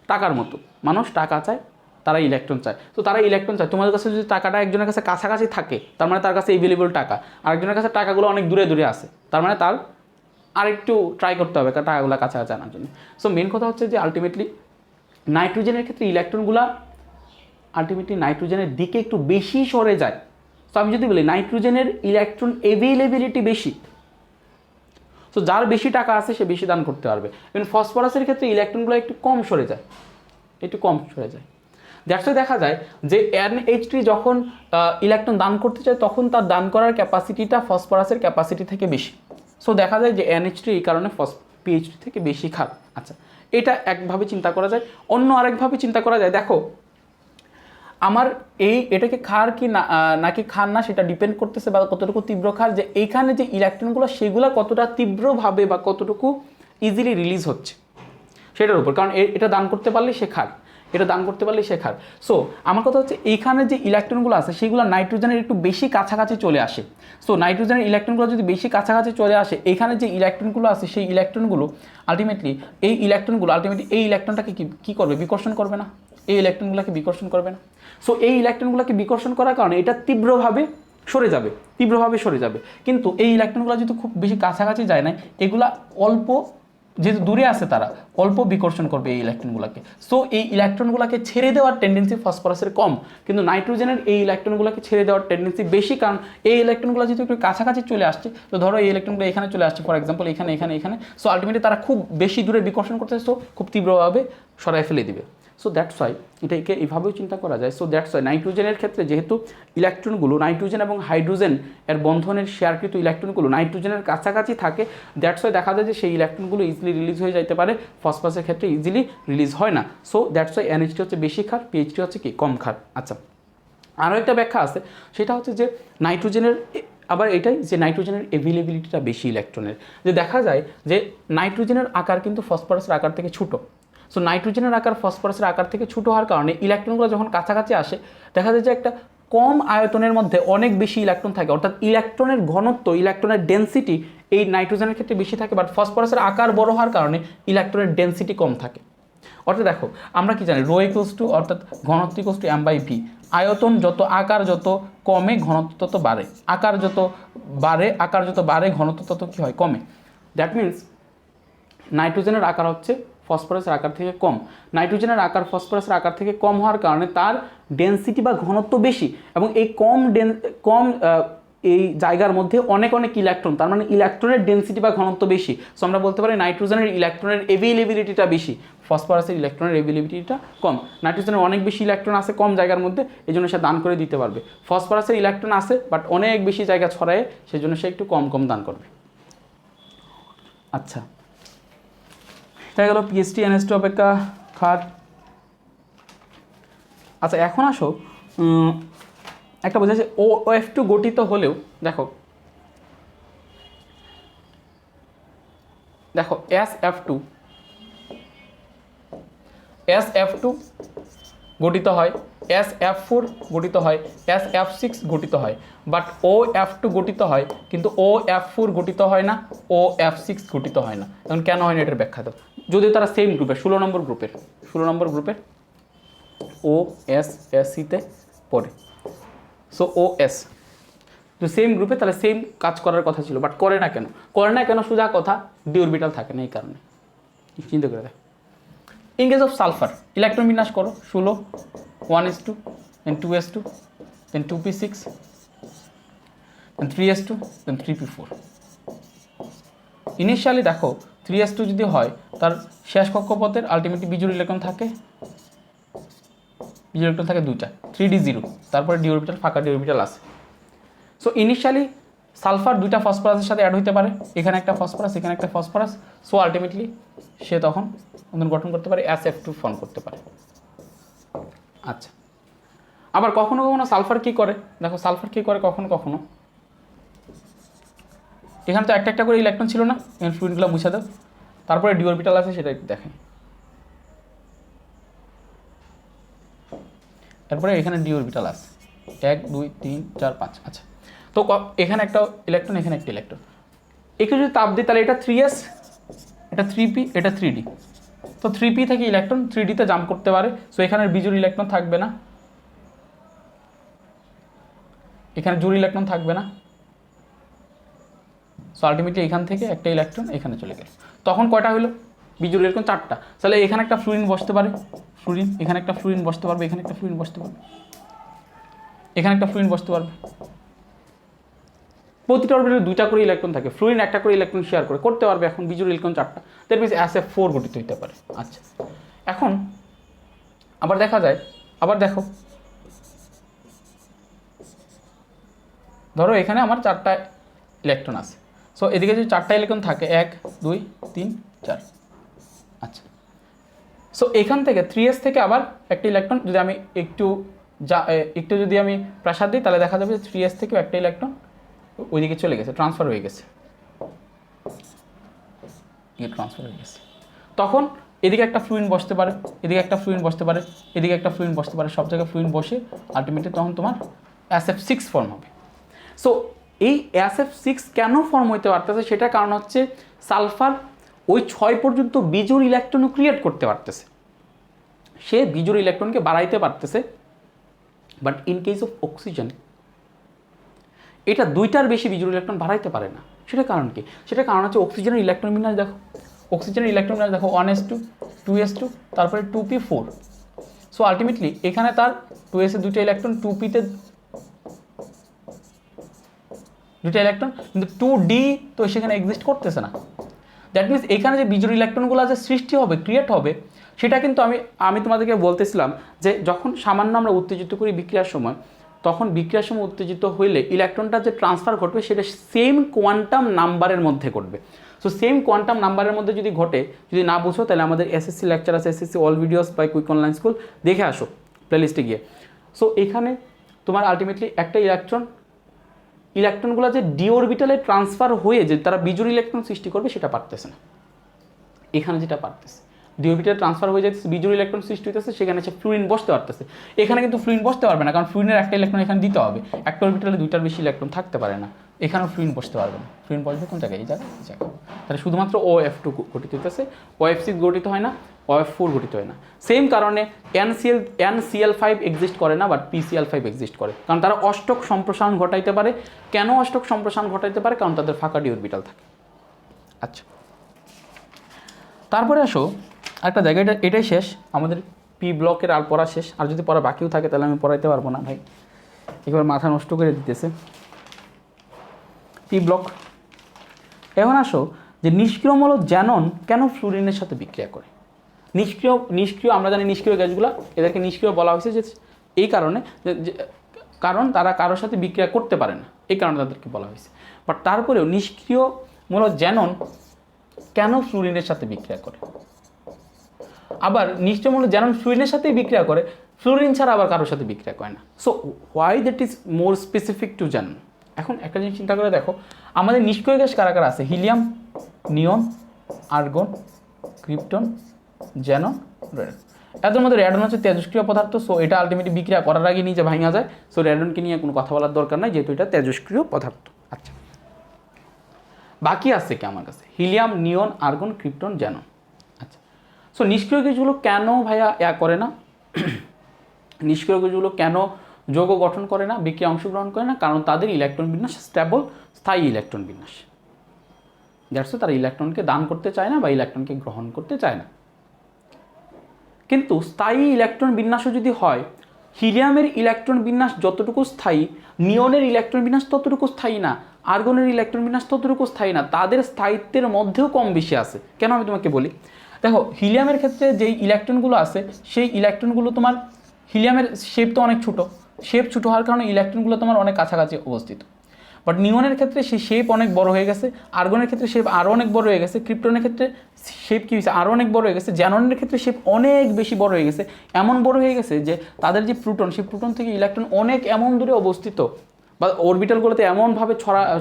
টাকার মতো, মানুষ টাকা চায়, তারা ইলেকট্রন চায়। তো তারা ইলেকট্রন চায়, তোমাদের কাছে যদি টাকাটা একজনের কাছে কাছাকাছি থাকে, তার মানে তার কাছে এভেলেবল টাকা, আরেকজনের কাছে টাকাগুলো অনেক দূরে আছে, তার মানে তার আরেকটু ট্রাই করতে হবে টাকাগুলো কাছাকাছি আনার জন্য। সো মেন কথা হচ্ছে যে আলটিমেটলি নাইট্রোজেনের ক্ষেত্রে ইলেকট্রনগুলো আলটিমেটলি নাইট্রোজেনের দিকে একটু বেশি সরে যায়। সো আমি যদি বলি নাইট্রোজেনের ইলেকট্রন অ্যাভেলেবিলিটি বেশি, সো যার বেশি টাকা আছে সে বেশি দান করতে পারবে। এবং ফসফরাসের ক্ষেত্রে ইলেকট্রনগুলো একটু কম সরে যায়। দ্যাটস দেখা যায় যে NH3 যখন ইলেকট্রন দান করতে চায়, তখন তার দান করার ক্যাপাসিটিটা ফসফরাসের ক্যাপাসিটি থেকে বেশি। সো দেখা যায় যে NH3 এই কারণে pH থেকে বেশি ক্ষার। আচ্ছা, এটা একভাবে চিন্তা করা যায়। অন্য আরেকভাবে চিন্তা করা যায়, দেখো আমার এটাকে ক্ষার কি নাকি ক্ষার না সেটা ডিপেন্ড করতেছে বা কতটুকু তীব্র ক্ষার, যে এইখানে যে ইলেকট্রনগুলো সেগুলো কতটা তীব্রভাবে বা কতটুকু ইজিলি রিলিজ হচ্ছে সেটার উপর। কারণ এটা দান করতে পারলে সে ক্ষার, সো আমার কথা হচ্ছে এইখানে যে ইলেকট্রনগুলো আছে সেগুলো নাইট্রোজেনের একটু বেশি কাছাকাছি চলে আসে। সো নাইট্রোজেনের ইলেকট্রনগুলো যদি বেশি কাছাকাছি চলে আসে, এখানে যে ইলেকট্রনগুলো আছে সেই ইলেকট্রনগুলো আলটিমেটলি এই ইলেকট্রনটাকে কি করবে? বিকর্ষণ করবে না, এই ইলেকট্রনগুলোকে বিকর্ষণ করবে না। সো এই ইলেকট্রনগুলোকে বিকর্ষণ করার কারণে এটা তীব্রভাবে সরে যাবে। কিন্তু এই ইলেকট্রনগুলো যেহেতু খুব বেশি কাছাকাছি যায় না, এগুলা অল্প যেহেতু দূরে আছে, তারা অল্প বিকর্ষণ করবে এই ইলেকট্রনগুলোকে। সো এই ইলেকট্রনগুলোকে ছেড়ে দেওয়ার টেন্ডেন্সি ফসফরাসের কম, কিন্তু নাইট্রোজেনের এই ইলেকট্রনগুলোকে ছেড়ে দেওয়ার টেন্ডেন্সি বেশি, কারণ এই ইলেকট্রনগুলো যেহেতু একটু কাছাকাছি চলে আসছে। তো ধরো এই ইলেকট্রনগুলো এখানে চলে আসছে, ফর এক্সাম্পল এখানে, সো আলটিমেটলি তারা খুব বেশি দূরে বিকর্ষণ করতেছে, সো খুব তীব্রভাবে সরাই ফেলে দিবে। সো দ্যাটস ওয়াই এটাকে এইভাবেও চিন্তা করা যায়। সো দ্যাটস ওয়াই নাইট্রোজেনের ক্ষেত্রে যেহেতু ইলেকট্রনগুলো নাইট্রোজেন এবং হাইড্রোজেন এর বন্ধনের শেয়ারকৃত ইলেকট্রনগুলো নাইট্রোজেনের কাছাকাছি থাকে, দ্যাটস ওয়াই দেখা যায় যে সেই ইলেকট্রনগুলো ইজিলি রিলিজ হয়ে যেতে পারে, ফসফরাসের ক্ষেত্রে ইজিলি রিলিজ হয় না। সো দ্যাটস ওয়াই NH3 হচ্ছে বেশি ক্ষার, PH3 হচ্ছে কি কম ক্ষার। আচ্ছা, আরও একটা ব্যাখ্যা আছে, সেটা হচ্ছে যে নাইট্রোজেনের আবার এটাই যে নাইট্রোজেনের অ্যাভেলেবিলিটিটা বেশি ইলেকট্রনের, যে দেখা যায় যে নাইট্রোজেনের আকার কিন্তু ফসফরাসের আকার থেকে ছোটো। সো নাইট্রোজেনের আকার ফসফরাসের আকার থেকে ছোটো হওয়ার কারণে ইলেকট্রনগুলো যখন কাছাকাছি আসে, দেখা যায় যে একটা কম আয়তনের মধ্যে অনেক বেশি ইলেকট্রন থাকে, অর্থাৎ ইলেকট্রনের ঘনত্ব, ইলেকট্রনের ডেনসিটি এই নাইট্রোজেনের ক্ষেত্রে বেশি থাকে, বাট ফসফরাসের আকার বড় হওয়ার কারণে ইলেকট্রনের ডেনসিটি কম থাকে। অর্থাৎ দেখো আমরা কি জানি, রো ইকুয়ালস টু অর্থাৎ ঘনত্ব ইকুয়ালস টু m/v। আয়তন যত, আকার যত কমে ঘনত্ব তত বাড়ে, আকার যত বাড়ে ঘনত্ব তত কী হয়, কমে। দ্যাট মিনস নাইট্রোজেনের আকার হচ্ছে ফসফরাসের আকার থেকে কম। নাইট্রোজেনের আকার ফসফরাসের আকার থেকে কম হওয়ার কারণে তার ডেনসিটি বা ঘনত্ব বেশি, এবং এই কম এই জায়গার মধ্যে অনেক ইলেকট্রন, তার মানে ইলেকট্রনের ডেনসিটি বা ঘনত্ব বেশি। সো আমরা বলতে পারি নাইট্রোজেনের ইলেকট্রনের এভেইলেবিলিটিটা বেশি, ফসফরাসের ইলেকট্রনের এভেইলেবিলিটিটা কম। নাইট্রোজেনের অনেক বেশি ইলেকট্রন আছে কম জায়গার মধ্যে, এই জন্য সে দান করে দিতে পারবে। ফসফরাসের ইলেকট্রন আছে বাট অনেক বেশি জায়গা ছড়ায়, সেই জন্য সে একটু কম দান করবে। আচ্ছা, এটা গেল PH3 NH2 অপেক্ষা ক্ষার। আচ্ছা, এখন আসো একটা বোঝা যাচ্ছে OF2 গঠিত হলেও দেখো SF2 গঠিত হয়, SF4 গঠিত হয়, SF6 গঠিত হয়, বাট OF2 গঠিত হয় কিন্তু OF4 গঠিত হয় না, OF6 গঠিত হয় না। এখন কেন হয় না এটার ব্যাখ্যা দাও। যদিও তারা সেম গ্রুপের, 16 নম্বর গ্রুপের OSSE-তে পড়ে। সো OS তো সেম গ্রুপে, তাহলে সেম কাজ করার কথা ছিল, বাট করে না কেন সোজা কথা, ডি অরবিটাল থাকে না এই কারণে। চিন্তা করে দেখ। In case of sulphur electron বিন্যাস করো 16, 1s2, then 2s2, then 2p6, then 3s2, then 3p4। Initially দেখো 3s2 যদি হয় তার শেষ কক্ষপথের আলটিমেটলি বিজোড় ইলেকট্রন থাকে, দুইটা, 3d0, তারপরে ডি অরবিটাল, ফাঁকা ডি অরবিটাল আছে। সো ইনিশিয়ালি সালফার দুইটা ফসফরাসের সাথে অ্যাড হইতে পারে, এখানে একটা ফসফরাস, এখানে একটা ফসফরাস। সো আলটিমেটলি সে তখন গঠন করতে পারে, SF2 ফর্ম করতে পারে। আচ্ছা, আবার কখনো সালফার কি করে, দেখো সালফার কি করে কখনো এখানে তো একটা করে ইলেকট্রন ছিল না, এখানে ফ্লুইডগুলো মুছে দাও, তারপরে ডি অরবিটাল আছে সেটা একটু দেখেন। তারপরে এখানে ডি অরবিটাল আছে 1 2 3 4 5। আচ্ছা, তো এখানে একটা ইলেকট্রন, এখানে একটা ইলেকট্রন, একে যদি তাপ দিই তাহলে এটা 3s, এটা 3p, এটা 3d। তো 3p থেকে ইলেকট্রন 3d-তে জাম্প করতে পারে। সো এখানে বিজোড় ইলেকট্রন থাকবে না, এখানে জোড় ইলেকট্রন থাকবে না। সো আলটিমেটলি এখান থেকে একটা ইলেকট্রন এখানে চলে গেল। তখন কয়টা হলো বিজোড় ইলেকট্রন? 4টা। তাহলে এখানে একটা ফ্লুরিন বসতে পারে, এখানে একটা ফ্লুরিন বসতে পারবে, এখানে একটা ফ্লুরিন বসতে পারবে, এখানে একটা ফ্লুরিন বসতে পারবে। প্রতিটা অরবিটালে 2টা করে ইলেকট্রন থাকে, ফ্লুরিন একটা করে ইলেকট্রন শেয়ার করতে পারবে। এখন বিজোড় ইলেকট্রন 4টা, দ্যাট মিনস SF4 গঠিত হতে পারে। আচ্ছা, এখন আবার দেখা যায়, দেখো ধরো এখানে আমার 4টা ইলেকট্রন আছে। সো এদিকে যদি 4টা ইলেকট্রন থাকে, 1 2 3 4। আচ্ছা, সো এখান থেকে 3s থেকে আবার একটা ইলেকট্রন যদি আমি একটু যদি আমি প্রেসার দিই, তাহলে দেখা যাবে যে 3s থেকেও একটা ইলেকট্রন ওইদিকে চলে গেছে, ট্রান্সফার হয়ে গেছে, তখন এদিকে একটা ফ্লুইন বসতে পারে, এদিকে একটা ফ্লুইন বসতে পারে, এদিকে একটা ফ্লুইন বসতে পারে, সব জায়গায় ফ্লুইন বসে আলটিমেটলি তখন তোমার SF6 ফর্ম হবে। সো এই SF6 কেন ফর্ম হইতে পারতেছে, সেটার কারণ হচ্ছে সালফার ওই 6 পর্যন্ত বিজোড় ইলেকট্রনও ক্রিয়েট করতে পারতেছে, সে বিজোড় ইলেকট্রনকে বাড়াইতে পারতেছে। But in case of oxygen এটা 2টার বেশি বিজোড় ইলেকট্রন বাড়াইতে পারে না। সেটার কারণ কি? সেটার কারণ হচ্ছে অক্সিজেনের ইলেকট্রন বিন্যাস দেখো, 1s2, 2s2, তারপরে 2p4। সো আলটিমেটলি এখানে তার 2s-এ 2টা ইলেকট্রন, 2p-তে 2টা ইলেকট্রন, কিন্তু 2d তো সেখানে এক্সিস্ট করতেছে না। দ্যাট মিনস এখানে যে বিজোড় ইলেকট্রনগুলো যে সৃষ্টি হবে, ক্রিয়েট হবে, সেটা কিন্তু আমি তোমাদেরকে বলতেছিলাম যে যখন সামান্য আমরা উত্তেজিত করি বিক্রিয়ার সময়, তখন বিক্রিয়ার সময় উত্তেজিত হইলে ইলেকট্রনটা যে ট্রান্সফার ঘটবে সেটা সেম কোয়ান্টাম নাম্বারের মধ্যে ঘটবে। সো সেম কোয়ান্টাম নাম্বারের মধ্যে যদি ঘটে, যদি না বুঝো তাহলে আমাদের এসএসসি লেকচার আছে, SSC all videos by quick online school, দেখে আসো প্লেলিস্টে গিয়ে। সো এখানে তোমার আলটিমেটলি একটা ইলেকট্রনগুলো যে ডি অরবিটালে ট্রান্সফার হয়ে যে তারা বিজোড় ইলেকট্রন সৃষ্টি করবে সেটা পারতেছে না, এখানে যেটা পারতেছে। ডি অরবিটালে ট্রান্সফার হয়ে যাচ্ছে, বিজোড় ইলেকট্রন সৃষ্টি হইতেছে, সেখানে সে ফ্লুরিন বসতে পারতেছে। এখানে কিন্তু ফ্লুরিন বসতে পারবে না, কারণ ফ্লুরিনের একটা ইলেকট্রন এখানে দিতে হবে, একটা অরবিটালে দুইটার বেশি ইলেকট্রন থাকতে পারে না, এখানেও ফ্লুরিন বসতে পারবে না। ফ্লুরিন বসবে কোন জায়গায়? এই জায়গায়, এই জায়গায়। তাহলে শুধুমাত্র OF2 গঠিত হইতেছে, OF6 গঠিত হয় না, OF4 গঠিত হয় না। সেম কারণে NCl5 এক্সিস্ট করে না, বাট PCl5 এক্সিস্ট করে, কারণ তারা অষ্টক সম্প্রসারণ ঘটাইতে পারে। কেন অষ্টক সম্প্রসারণ ঘটাইতে পারে? কারণ তাদের ফাঁকা ডি অরবিটাল থাকে। আচ্ছা, তারপরে আসো একটা জায়গা, এটাই শেষ আমাদের পি ব্লকের, আর পড়া শেষ। আর যদি পড়া বাকিও থাকে তাহলে আমি পড়াইতে পারবো না ভাই, একেবারে মাথা নষ্ট করে দিতেছে পি ব্লক। এখন আসো যে নিষ্ক্রিয়মূলক জ্যানন কেন ফ্লুরিনের সাথে বিক্রিয়া করে? নিষ্ক্রিয় আমরা জানি নিষ্ক্রিয় গ্যাসগুলো, এদেরকে নিষ্ক্রিয় বলা হয়েছে যে এই কারণে, কারণ তারা কারোর সাথে বিক্রিয়া করতে পারে না, এই কারণে তাদেরকে বলা হয়েছে। বাট তারপরেও নিষ্ক্রিয়মূলক জ্যানন কেন ফ্লুরিনের সাথে বিক্রিয়া করে? আবার নিষ্ক্রিয়মূলক জ্যানন ফ্লুরিনের সাথেই বিক্রিয়া করে, ফ্লুরিন ছাড়া আবার কারোর সাথে বিক্রিয়া করে না। So why that is more specific to xenon? এখন একটা জিনিস চিন্তা করে দেখো, আমাদের নিষ্ক্রিয় গ্যাস কারা কারা আছে? হিলিয়াম, নিয়ন, আর্গন, ক্রিপ্টন, জ্যানন, রেডন। এদের মধ্যে রেডন হচ্ছে তেজস্ক্রিয় পদার্থ, সো এটা আলটিমেটলি বিক্রিয়া করার আগে নিজে ভাঙা যায়, সো রেডনকে নিয়ে কোনো কথা বলার দরকার নাই, যেহেতু এটা তেজস্ক্রিয় পদার্থ। আচ্ছা, বাকি আছে কি আমার কাছে? হিলিয়াম, নিয়ন, আর্গন, ক্রিপ্টন, জ্যানন। আচ্ছা, সো নিষ্ক্রিয় গ্যাসগুলো কেন ভাইয়া করে না? নিষ্ক্রিয় গ্যাসগুলো কেন যৌগ গঠন করে না, বিক্রিয়া অংশগ্রহণ করে না? কারণ তাদের ইলেকট্রন বিন্যাস স্টেবল, স্থায়ী ইলেকট্রন বিন্যাস। দ্যাটস তারা ইলেকট্রনকে দান করতে চায় না বা ইলেকট্রনকে গ্রহণ করতে চায় না। কিন্তু স্থায়ী ইলেকট্রন বিন্যাসও যদি হয়, হিলিয়ামের ইলেকট্রন বিন্যাস যতটুকু স্থায়ী, নিয়নের ইলেকট্রন বিন্যাস ততটুকু স্থায়ী না, আর্গনের ইলেকট্রন বিন্যাস ততটুকু স্থায়ী না, তাদের স্থায়িত্বের মধ্যেও কম বেশি আছে। কেন আমি তোমাকে বলি, দেখো হিলিয়ামের ক্ষেত্রে যেই ইলেকট্রনগুলো আছে, সেই ইলেকট্রনগুলো তোমার, হিলিয়ামের শেপ তো অনেক ছোটো, শেপ ছোটো হওয়ার কারণে ইলেকট্রনগুলো তোমার অনেক কাছাকাছি অবস্থিত। বাট নিয়নের ক্ষেত্রে সেই শেপ অনেক বড় হয়ে গেছে, আর্গনের ক্ষেত্রে শেপ আরও অনেক বড় হয়ে গেছে, ক্রিপ্টনের ক্ষেত্রে শেপ কী হয়েছে, আরও অনেক বড় হয়ে গেছে, জ্যাননের ক্ষেত্রে শেপ অনেক বেশি বড় হয়ে গেছে, এমন বড় হয়ে গেছে যে তাদের যে প্রোটন, সেই প্রোটন থেকে ইলেকট্রন অনেক এমন দূরে অবস্থিত, বা অরবিটালগুলোতে এমনভাবে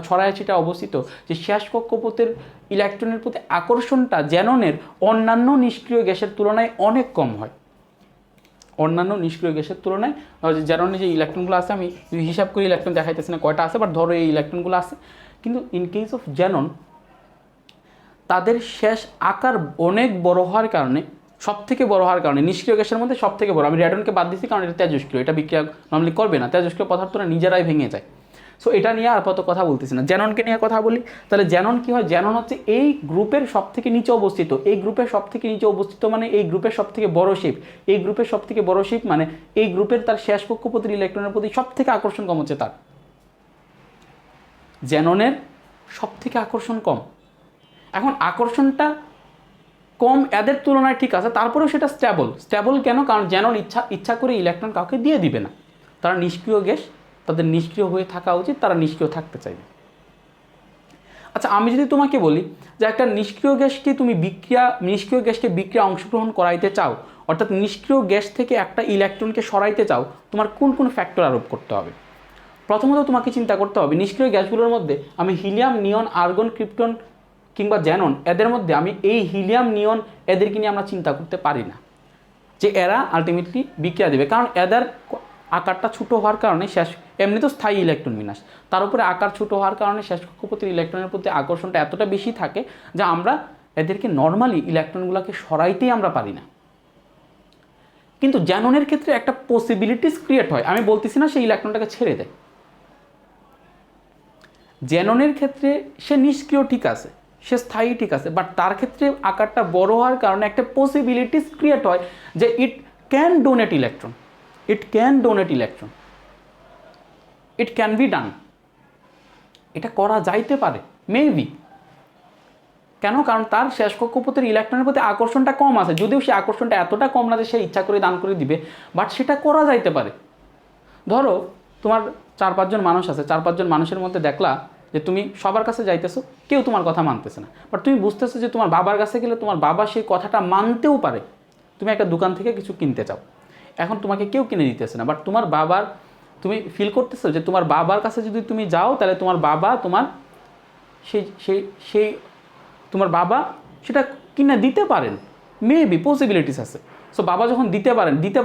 ছড়ায় সেটা অবস্থিত যে শেষ কক্ষপথের ইলেকট্রনের প্রতি আকর্ষণটা জ্যাননের অন্যান্য নিষ্ক্রিয় গ্যাসের তুলনায় অনেক কম হয়। অন্যান্য নিষ্ক্রিয় গ্যাসের তুলনায় জ্যাননের যে ইলেকট্রনগুলো আছে, আমি হিসাব করে ইলেকট্রন দেখাইতেছি না কয়টা আছে, বাট ধরো এই ইলেকট্রনগুলো আছে। কিন্তু ইন কেস অফ জ্যানন, তাদের শেষ আকার অনেক বড় হওয়ার কারণে, সব থেকে বড় হওয়ার কারণে, নিষ্ক্রিয় গ্যাসের মধ্যে সব থেকে বড়, আমি রেডনকে বাদ দিচ্ছি কারণ এটা তেজস্ক্রিয়, এটা বিক্রিয়া নর্মালি করবে না, তেজস্ক্রিয় পদার্থরা নিজেরাই ভেঙে যায়। সো এটা নিয়ে আর কত কথা বলতেছি না, জ্যাননকে নিয়ে কথা বলি। তাহলে জ্যানন কী হয়? জ্যানন হচ্ছে এই গ্রুপের সব থেকে নিচে অবস্থিত, এই গ্রুপের সব থেকে নিচে অবস্থিত মানে এই গ্রুপের সব থেকে বড় শেপ, এই গ্রুপের সব থেকে বড় শেপ মানে এই গ্রুপের তার শেষ কক্ষপথের ইলেকট্রনের প্রতি সব থেকে আকর্ষণ কম হচ্ছে তার। জ্যাননের সব থেকে আকর্ষণ কম। এখন আকর্ষণটা কম এদের তুলনায় ঠিক আছে, তারপরেও সেটা স্টেবল কেন? কারণ জ্যানন ইচ্ছা করে ইলেকট্রন কাউকে দিয়ে দিবে না, তারা নিষ্ক্রিয় গ্যাস, তাদের নিষ্ক্রিয় হয়ে থাকা উচিত, তারা নিষ্ক্রিয় থাকতে চাইবে। আচ্ছা, আমি যদি তোমাকে বলি যে একটা নিষ্ক্রিয় গ্যাসকে বিক্রিয়া অংশগ্রহণ করাইতে চাও, অর্থাৎ নিষ্ক্রিয় গ্যাস থেকে একটা ইলেকট্রনকে সরাইতে চাও, তোমার কোন কোন ফ্যাক্টর আরোপ করতে হবে? প্রথমত তোমাকে চিন্তা করতে হবে নিষ্ক্রিয় গ্যাসগুলোর মধ্যে আমি হিলিয়াম, নিয়ন, আর্গন, ক্রিপ্টন কিংবা জ্যানন, এদের মধ্যে আমি এই হিলিয়াম, নিয়ন এদেরকে নিয়ে আমরা চিন্তা করতে পারি না যে এরা আলটিমেটলি বিক্রিয়া দেবে, কারণ এদের আকারটা ছোটো হওয়ার কারণে শেষ, এমনি তো স্থায়ী ইলেকট্রন বিন্যাস, তার উপরে আকার ছোটো হওয়ার কারণে শেষ কক্ষপথের ইলেকট্রনের প্রতি আকর্ষণটা এতটা বেশি থাকে যে আমরা এদেরকে নর্মালি ইলেকট্রনগুলোকে সরাইতেই আমরা পারি না। কিন্তু জ্যাননের ক্ষেত্রে একটা পসিবিলিটিস ক্রিয়েট হয়, আমি বলতেছি না সেই ইলেকট্রনটাকে ছেড়ে দেয়। জ্যাননের ক্ষেত্রে সে নিষ্ক্রিয় ঠিক আছে, সে স্থায়ী ঠিক আছে, বাট তার ক্ষেত্রে আকারটা বড় হওয়ার কারণে একটা পসিবিলিটিস ক্রিয়েট হয় যে it can donate electron, it can be done, এটা করা যাইতে পারে মেবি। কেন? কারণ তার শেষ কক্ষপথের ইলেকট্রনের প্রতি আকর্ষণটা কম আছে, যদিও সে আকর্ষণটা এতটা কম না যে সে ইচ্ছা করে দান করে দিবে, বাট সেটা করা যাইতে পারে। ধরো তোমার 4-5 জন মানুষ আছে, 4-5 জন মানুষের মধ্যে দেখলা যে তুমি সবার কাছে যাইতেছো, কেউ তোমার কথা মানতেছে না, বাট তুমি বুঝতেছো যে তোমার বাবার কাছে গেলে তোমার বাবা সেই কথাটা মানতেও পারে। তুমি একটা দোকান থেকে কিছু কিনতে চাও, এখন তোমাকে কেউ কিনে দিতেছে না, বাট তোমার বাবার, তুমি ফিল করতেছো যে তোমার বাবার কাছে যদি তুমি যাও তাহলে তোমার বাবা তোমার সেই তোমার বাবা সেটা কিনে দিতে পারেন, মেবি পসিবিলিটিস আছে। সো বাবা যখন দিতে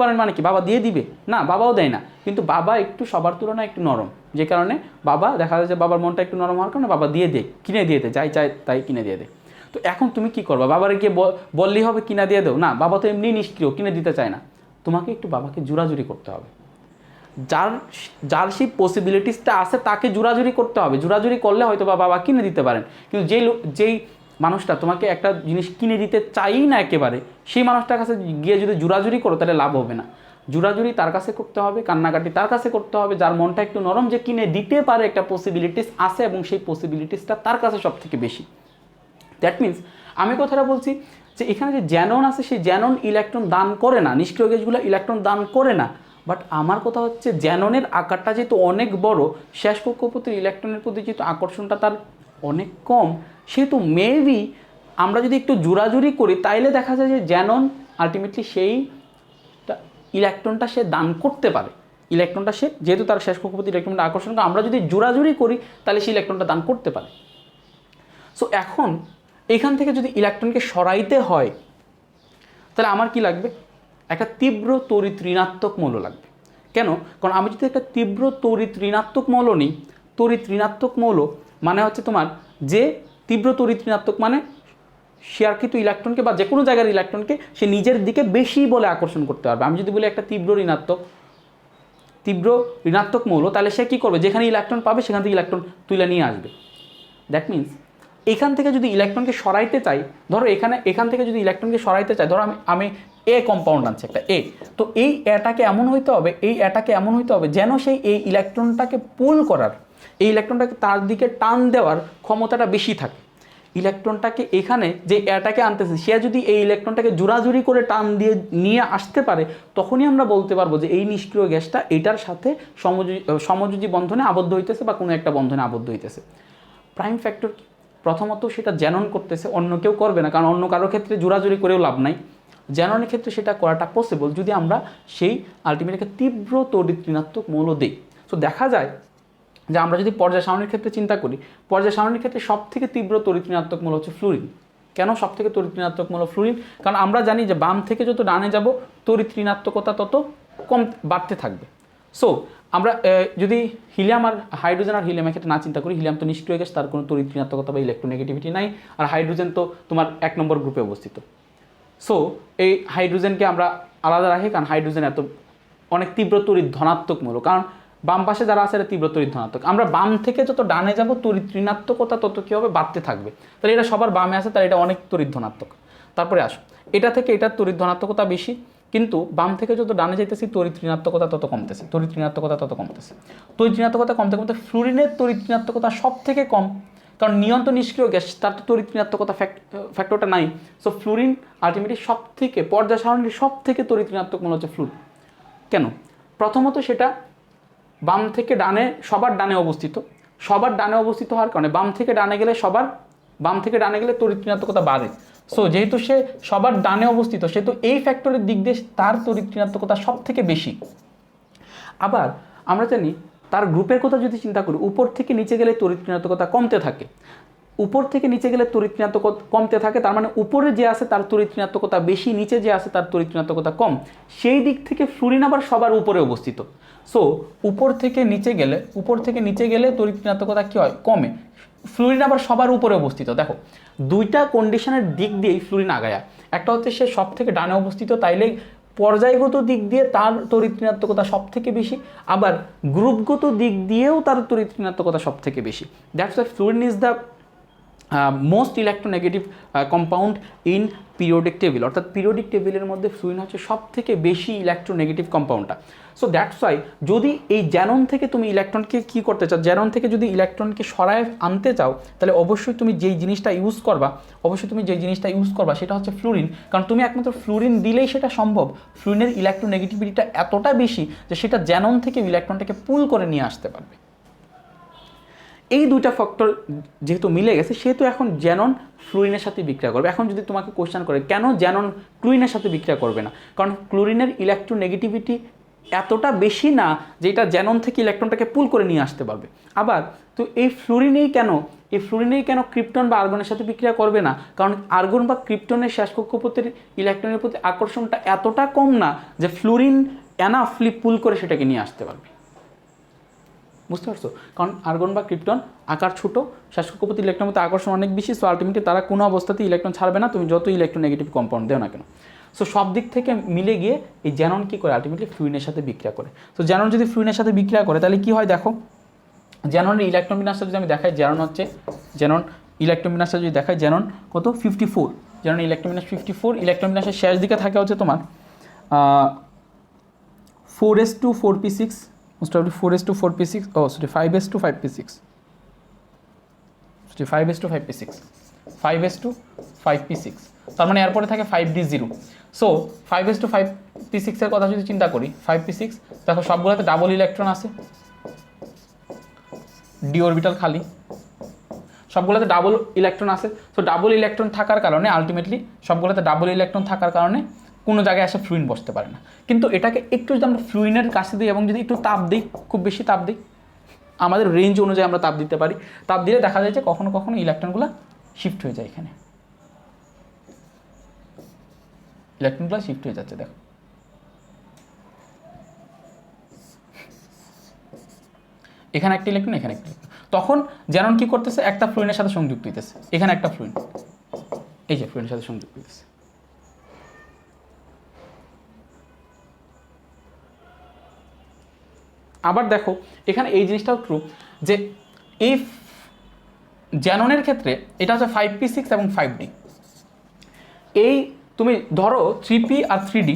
পারেন মানে কি বাবা দিয়ে দিবে না, বাবাও দেয় না, কিন্তু বাবা একটু সবার তুলনায় একটু নরম, যে কারণে বাবা দেখা যায় যে বাবার মনটা একটু নরম হওয়ার কারণে বাবা দিয়ে দেয়, কিনে দিয়ে দেয়, যাই চায় তাই কিনে দিয়ে দেয়। তো এখন তুমি কি করবা? বাবারে গিয়ে বললেই হবে কিনা দিয়ে দাও? না, বাবা তো এমনি নিষ্ক্রিয়, কিনে দিতে চায় না। তোমাকে একটু বাবাকে জোরাজুরি করতে হবে। যার যার সেই পসিবিলিটিসটা আছে তাকে জোরাজুরি করতে হবে। জোরাজুরি করলে হয়তো বাবা কিনে দিতে পারেন, কিন্তু যেই মানুষটা তোমাকে একটা জিনিস কিনে দিতে চাই না একেবারে, সেই মানুষটার কাছে গিয়ে যদি জোরাজুরি করো তাহলে লাভ হবে না। জোরাজুরি তার কাছে করতে হবে, কান্নাকাটি তার কাছে করতে হবে যার মনটা একটু নরম, যে কিনে দিতে পারে, একটা পসিবিলিটিস আছে এবং সেই পসিবিলিটিসটা তার কাছে সব থেকে বেশি। দ্যাট মিনস আমি কথাটা বলছি যে এখানে যে জ্যানন আছে, সেই জ্যানন ইলেকট্রন দান করে না, নিষ্ক্রিয় গ্যাসগুলো ইলেকট্রন দান করে না। বাট আমার কথা হচ্ছে জ্যাননের আকারটা যেহেতু অনেক বড়, শেষ কক্ষপথের ইলেকট্রনের প্রতি যেহেতু আকর্ষণটা তার অনেক কম, সেহেতু মেবি আমরা যদি একটু জোরাজুরি করি তাইলে দেখা যায় যে জ্যানন আলটিমেটলি সেই ইলেকট্রনটা সে দান করতে পারে। ইলেকট্রনটা সে যেহেতু তার শেষ কক্ষপথের ইলেকট্রনটা আকর্ষণ করে, আমরা যদি জোরাজুরি করি তাহলে সেই ইলেকট্রনটা দান করতে পারে। সো এখন এখান থেকে যদি ইলেকট্রনকে সরাইতে হয় তাহলে আমার কি লাগবে? একটা তীব্র তড়িৎ ঋণাত্মক মৌল লাগবে। কেন? কারণ আমি যদি একটা তীব্র তড়িৎ ঋণাত্মক মৌল নিই, তড়িৎ ঋণাত্মক মৌল মানে হচ্ছে তোমার যে তীব্র তড়িৎ ঋণাত্মক মানে শেয়ারকৃত ইলেকট্রনকে বা যে কোনো জায়গার ইলেকট্রনকে সে নিজের দিকে বেশি বলে আকর্ষণ করতে পারবে। আমি যদি বলি একটা তীব্র ঋণাত্মক মৌল, তাহলে সে কী করবে? যেখানে ইলেকট্রন পাবে সেখান থেকে ইলেকট্রন তুলে নিয়ে আসবে। দ্যাট মিনস এখান থেকে যদি ইলেকট্রনকে সরাইতে চাই, ধরো এখান থেকে যদি ইলেকট্রনকে সরাইতে চাই, ধরো আমি এ কম্পাউন্ড আনছি একটা এ, তো এই এটাকে এমন হইতে হবে যেন সেই এই ইলেকট্রনটাকে পুল করার, এই ইলেকট্রনটাকে তার দিকে টান দেওয়ার ক্ষমতাটা বেশি থাকে। ইলেকট্রনটাকে এখানে যে এটাকে আনতেছে, সে যদি এই ইলেকট্রনটাকে জোরাজুরি করে টান দিয়ে নিয়ে আসতে পারে, তখনই আমরা বলতে পারবো যে এই নিষ্ক্রিয় গ্যাসটা এটার সাথে সমযোজী বন্ধনে আবদ্ধ হইতেছে বা কোনো একটা বন্ধনে আবদ্ধ হইতেছে। প্রাইম ফ্যাক্টর কি? প্রথমত সেটা জ্যানন করতেছে, অন্য কেউ করবে না, কারণ অন্য কারোর ক্ষেত্রে জোরাজুরি করেও লাভ নাই। জ্যাননের ক্ষেত্রে সেটা করাটা পসিবল যদি আমরা সেই আলটিমেট একটা তীব্র তড়িৎ ঋণাত্মক মৌল দিই। তো দেখা যায় যে আমরা যদি পর্যায় সারণীর ক্ষেত্রে চিন্তা করি, পর্যায় সারণীর ক্ষেত্রে সব থেকে তীব্র তড়িৎ ঋণাত্মক মৌল হচ্ছে ফ্লুরিন। কেন সব থেকে তড়িৎ ঋণাত্মক মৌল ফ্লুরিন? কারণ আমরা জানি যে বাম থেকে যত ডানে যাব তড়িৎ ঋণাত্মকতা তত কম বাড়তে থাকবে। সো আমরা যদি হিলিয়াম আর হিলিয়ামের ক্ষেত্রে না চিন্তা করি, হিলিয়াম তো নিষ্ক্রিয় গ্যাস, তার কোনো তড়িৎ ঋণাত্মকতা বা ইলেকট্রোনেগেটিভিটি নাই, আর হাইড্রোজেন তো তোমার 1 নম্বর গ্রুপে অবস্থিত। সো এই হাইড্রোজেনকে আমরা আলাদা রাখি, কারণ হাইড্রোজেন অনেক তীব্র তড়িৎ ধনাত্মক মৌল, কারণ বাম পাশে যারা আছে এটা তীব্র তড়িৎ ধনাত্মক। আমরা বাম থেকে যত ডানে যাব তড়িৎ ঋণাত্মকতা তত কী হবে? বাড়তে থাকবে। তাহলে এটা সবার বামে আছে, তাহলে এটা অনেক তড়িৎ ধনাত্মক। তারপরে আসো, এটা থেকে এটার তড়িৎ ধনাত্মকতা বেশি, কিন্তু বাম থেকে যত ডানে যাইতেছি তড়িৎ ঋণাত্মকতা তত কমতেছে, তড়িৎ ঋণাত্মকতা কমতে কমতে ফ্লুরিনের তড়িৎ ঋণাত্মকতা সব থেকে কম, কারণ নিয়ন তো নিষ্ক্রিয় গ্যাস, তার তো তড়িৎ ঋণাত্মকতা ফ্যাক্টরটা নাই। সো ফ্লুরিন আলটিমেটলি সব থেকে পর্যায় সারণীর সব থেকে তড়িৎ ঋণাত্মক মনে হচ্ছে ফ্লুরিন। কেন? প্রথমত সেটা বাম থেকে ডানে সবার ডানে অবস্থিত হওয়ার কারণে বাম থেকে ডানে গেলে তড়িৎ ঋণাত্মকতা বাড়ে। সো যেহেতু সে সবার ডানে অবস্থিত, সেহেতু এই ফ্যাক্টরের দিক দিয়ে তার তড়িৎ ঋণাত্মকতা সব থেকে বেশি। আবার আমরা জানি তার গ্রুপের কথা যদি চিন্তা করি, উপর থেকে নিচে গেলে তড়িৎ ঋণাত্মকতা কমতে থাকে, তার মানে উপরে যে আছে তার তড়িৎ ঋণাত্মকতা বেশি, নিচে যে আছে তার তড়িৎ ঋণাত্মকতা কম। সেই দিক থেকে ফ্লুরিন আবার সবার উপরে অবস্থিত। সো উপর থেকে নিচে গেলে তড়িৎ ঋণাত্মকতা কী হয়? কমে। ফ্লুরিন আবার সবার উপরে অবস্থিত। দেখো, দুইটা কন্ডিশনের দিক দিয়েই ফ্লুরিন আগায়া। একটা হচ্ছে সে সব থেকে ডানে অবস্থিত, তাইলে পর্যায়গত দিক দিয়ে তার তড়িৎ ঋণাত্মকতা সব থেকে বেশি, আবার গ্রুপগত দিক দিয়েও তার তড়িৎ ঋণাত্মকতা সব থেকে বেশি। That's why fluorine is the most electronegative compound in periodic table, অর্থাৎ পিরিয়ডিক টেবিলের মধ্যে ফ্লুরিন হচ্ছে সব থেকে বেশি ইলেকট্রোনেগেটিভ কম্পাউন্ডটা। সো দ্যাটস ওয়াই যদি এই জ্যানন থেকে তুমি ইলেকট্রনকে কী করতে চাও, জ্যানন থেকে যদি ইলেকট্রনকে সরায় আনতে চাও, তাহলে অবশ্যই তুমি যেই জিনিসটা ইউজ করবা সেটা হচ্ছে ফ্লুরিন, কারণ তুমি একমাত্র ফ্লুরিন দিলেই সেটা সম্ভব। ফ্লুরিনের ইলেকট্রোনেগেটিভিটিটা এতটা বেশি যে সেটা জ্যানন থেকে ইলেকট্রনটাকে পুল করে নিয়ে আসতে পারবে। এই দুইটা ফ্যাক্টর যেহেতু মিলে গেছে, সেহেতু এখন জ্যানন ফ্লুরিনের সাথে বিক্রিয়া করবে। এখন যদি তোমাকে কোশ্চেন করে কেন জ্যানন ক্লোরিনের সাথে বিক্রিয়া করবে না, কারণ ক্লোরিনের ইলেকট্রোনেগেটিভিটি এতটা বেশি না যে এটা জ্যানন থেকে ইলেকট্রনটাকে পুল করে নিয়ে আসতে পারবে। আবার তো এই ফ্লুরিনেই কেন ক্রিপ্টন বা আর্গনের সাথে বিক্রিয়া করবে না? কারণ আর্গন বা ক্রিপ্টনের শেষ কক্ষপথের ইলেকট্রনের প্রতি আকর্ষণটা এতটা কম না যে ফ্লুরিন এনাফলি পুল করে সেটাকে নিয়ে আসতে পারবে। বুঝতে পারছো? কারণ আর্গন বা ক্রিপ্টন আকার ছোট, শেষ কক্ষপথে ইলেকট্রনের মধ্যে আকর্ষণ অনেক বেশি, সো আলটিমেটলি তারা কোনো অবস্থাতেই ইলেকট্রন ছাড়বে না, তুমি যত ইলেকট্রোনেগেটিভ কম্পাউন্ড দেও না কেন। সো সব দিক থেকে মিলে গিয়ে এই জ্যানন কী করে, আলটিমেটলি ফ্লুরিনের সাথে বিক্রিয়া করে। সো জ্যানন যদি ফ্লুরিনের সাথে বিক্রিয়া করে তাহলে কী হয় দেখো, জ্যাননের ইলেকট্রন বিন্যাসটা যদি আমি দেখাই, জ্যানন ইলেকট্রন বিন্যাসটা যদি দেখাই, জ্যানন কত 54, জ্যানন ইলেকট্রন বিন্যাস 54, ইলেকট্রন বিন্যাসের শেষ দিকে থাকে হচ্ছে তোমার 4s2 4p6, most probably 4s2 4p6, ও sorry 5s2 5p6, 5s2 5p6, তার মানে এরপরে থাকে 5d0। সো 5s2 5p6 এর কথা যদি চিন্তা করি, 5p6 দেখো সবগুলোতে ডাবল ইলেকট্রন আছে, ডি অরবিটাল খালি, সবগুলোতে ডাবল ইলেকট্রন আছে। সো ডাবল ইলেকট্রন থাকার কারণে আলটিমেটলি সবগুলোতে ডাবল ইলেকট্রন থাকার কারণে কোনো জায়গায় এসে ফ্লুইন বসতে পারে না। কিন্তু এটাকে একটু যদি আমরা ফ্লুইনের কাছে দিই এবং যদি একটু তাপ দিই, খুব বেশি তাপ দিই, আমাদের রেঞ্জ অনুযায়ী আমরা তাপ দিতে পারি, তাপ দিলে দেখা যায় যে কখনো কখনো ইলেকট্রনগুলো শিফট হয়ে যায়, এখানে ইলেকট্রনগুলো শিফট হয়ে যাচ্ছে, দেখো এখানে একটা ইলেকট্রন, এখানে একটা ইলেকট্রন। তখন জ্যানন কি করতেছে, একটা ফ্লুইনের সাথে সংযুক্ত হইতেছে, এখানে একটা ফ্লুইন, এই যে ফ্লুইনের সাথে সংযুক্ত হইতেছে। আবার দেখো এখানে এই জিনিসটাও ট্রু যে এই জ্যাননের ক্ষেত্রে এটা হচ্ছে 5p6 এবং 5d। এই তুমি ধরো 3p আর 3d,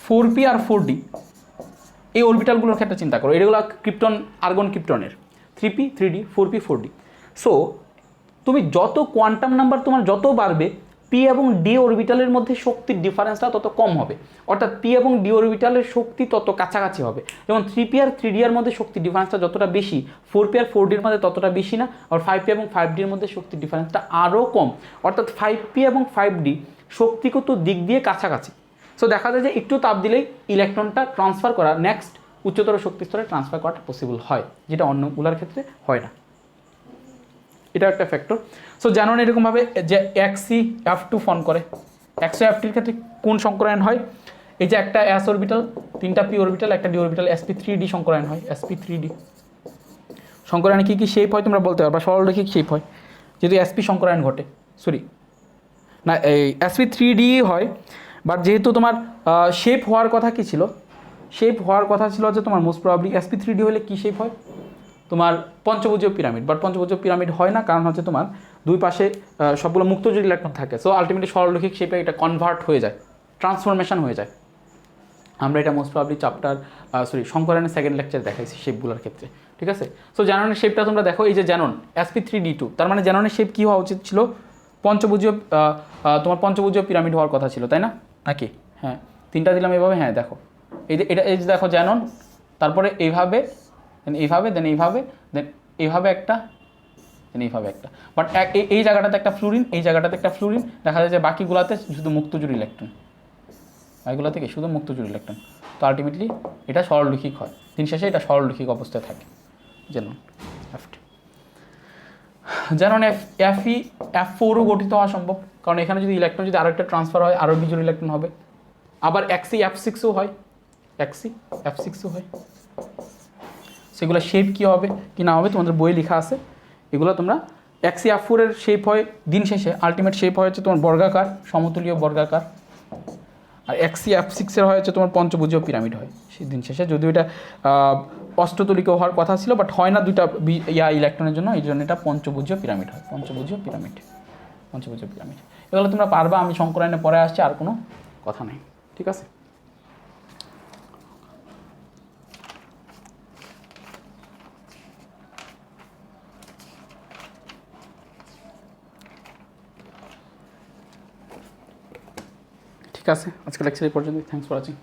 4p আর 4d, এই অরবিটালগুলোর ক্ষেত্রে চিন্তা করো, এগুলো krypton argon ক্রিপ্টনের 3p 3d 4p 4d। So তুমি যত কোয়ান্টাম নাম্বার তোমার যত বাড়বে, পি এবং ডি অরবিটালের মধ্যে শক্তির ডিফারেন্সটা তত কম হবে, অর্থাৎ পি এবং ডি অরবিটালের শক্তি তত কাছাকাছি হবে। যেমন 3p আর 3d এর মধ্যে শক্তির ডিফারেন্সটা যতটা বেশি, 4p আর 4d এর মধ্যে ততটা বেশি না, আর 5p এবং 5d এর মধ্যে শক্তির ডিফারেন্সটা আরও কম, অর্থাৎ 5p এবং 5d শক্তিগত দিক দিয়ে কাছাকাছি। সো দেখা যায় যে একটু তাপ দিলেই ইলেকট্রনটা ট্রান্সফার করা, নেক্সট উচ্চতর শক্তি স্তরে ট্রান্সফার করাটা পসিবল হয়, যেটা অন্যগুলোর ক্ষেত্রে হয় না। এটা একটা ফ্যাক্টর। সো জানুন এরকমভাবে যে XeF2 ফর্ম করে, XeF2 এর ক্ষেত্রে কোন সংকরায়ন হয়, এই যে একটা S অরবিটাল, তিনটা P অরবিটাল, একটা D অরবিটাল, sp3d সংকরায়ন হয়, sp3d সংকরায়নে কী কী শেপ হয় তোমরা বলতে পারবা, সরলরৈখিক শেপ হয় যদি sp সংকরায়ন ঘটে, সরি না এই sp3d হয়, বাট যেহেতু তোমার শেপ হওয়ার কথা কী ছিল, শেপ হওয়ার কথা ছিল যে তোমার মোস্ট প্রবাবলি sp3d হলে কী শেপ হয়, তোমার পঞ্চভুজীয় পিরামিড, বাট পঞ্চভুজীয় পিরামিড হয় না, কারণ হচ্ছে তোমার দুই পাশে সবগুলো মুক্তজোড় ইলেকট্রন থাকে। সো আলটিমেটলি সরলরৈখিক শেপে এটা কনভার্ট হয়ে যায়, ট্রান্সফরমেশন হয়ে যায়। আমরা এটা মোস্ট প্রবাবলি সংকরায়নের সেকেন্ড লেকচারে দেখাইছি শেপগুলোর ক্ষেত্রে, ঠিক আছে। সো জ্যাননের শেপটা তোমরা দেখো, এই যে জ্যানন sp3d2, তার মানে জ্যাননের শেপ কী হওয়া উচিত ছিল, তোমার পঞ্চভুজীয় পিরামিড হওয়ার কথা ছিল, তাই না নাকি? হ্যাঁ, তিনটা দিলাম এভাবে, হ্যাঁ দেখো এই যে দেখো জ্যানন, তারপরে এইভাবে, দেন এইভাবে, দেন এইভাবে, দেন এইভাবে একটা, দেন এইভাবে একটা, বাট এই জায়গাটাতে একটা ফ্লুরিন, এই জায়গাটাতে একটা ফ্লুরিন, দেখা যায় যে বাকিগুলোতে শুধু মুক্তজোড় ইলেকট্রন, এগুলো থেকে শুধু মুক্তজোড় ইলেকট্রন। তো আলটিমেটলি এটা সরলরৈখিক হয়, দিন শেষে এটা সরলরৈখিক অবস্থায় থাকে। যেমন Fe F4ও গঠিত হওয়া সম্ভব, কারণ এখানে যদি ইলেকট্রন যদি আরও একটা ট্রান্সফার হয়, আরও বিজোড় ইলেকট্রন হবে। আবার XeF6ও হয়, XeF6ও হয়। সেগুলো শেপ কী হবে কি না হবে তোমাদের বইয়ে লেখা আছে, এগুলো তোমরা XeF4 এর শেপ হয় দিন শেষে, আলটিমেট শেপ হয় হচ্ছে তোমার বর্গাকার, সমতুলীয় বর্গাকার, আর XeF6 এর হয় হচ্ছে তোমার পঞ্চভুজীয় পিরামিড হয় সেই দিন শেষে, যদিও এটা অষ্টতলিক হওয়ার কথা ছিল, বাট হয় না দুইটা ইলেকট্রনের জন্য, এই জন্য এটা পঞ্চভুজীয় পিরামিড হয়, পঞ্চভুজীয় পিরামিড। এগুলো তোমরা পারবা, আমি সংকরায়নে পরে আসছি, আর কোনো কথা নেই, ঠিক আছে। ঠিক আছে, আজকে লেকচার এই পর্যন্ত। Thanks for watching.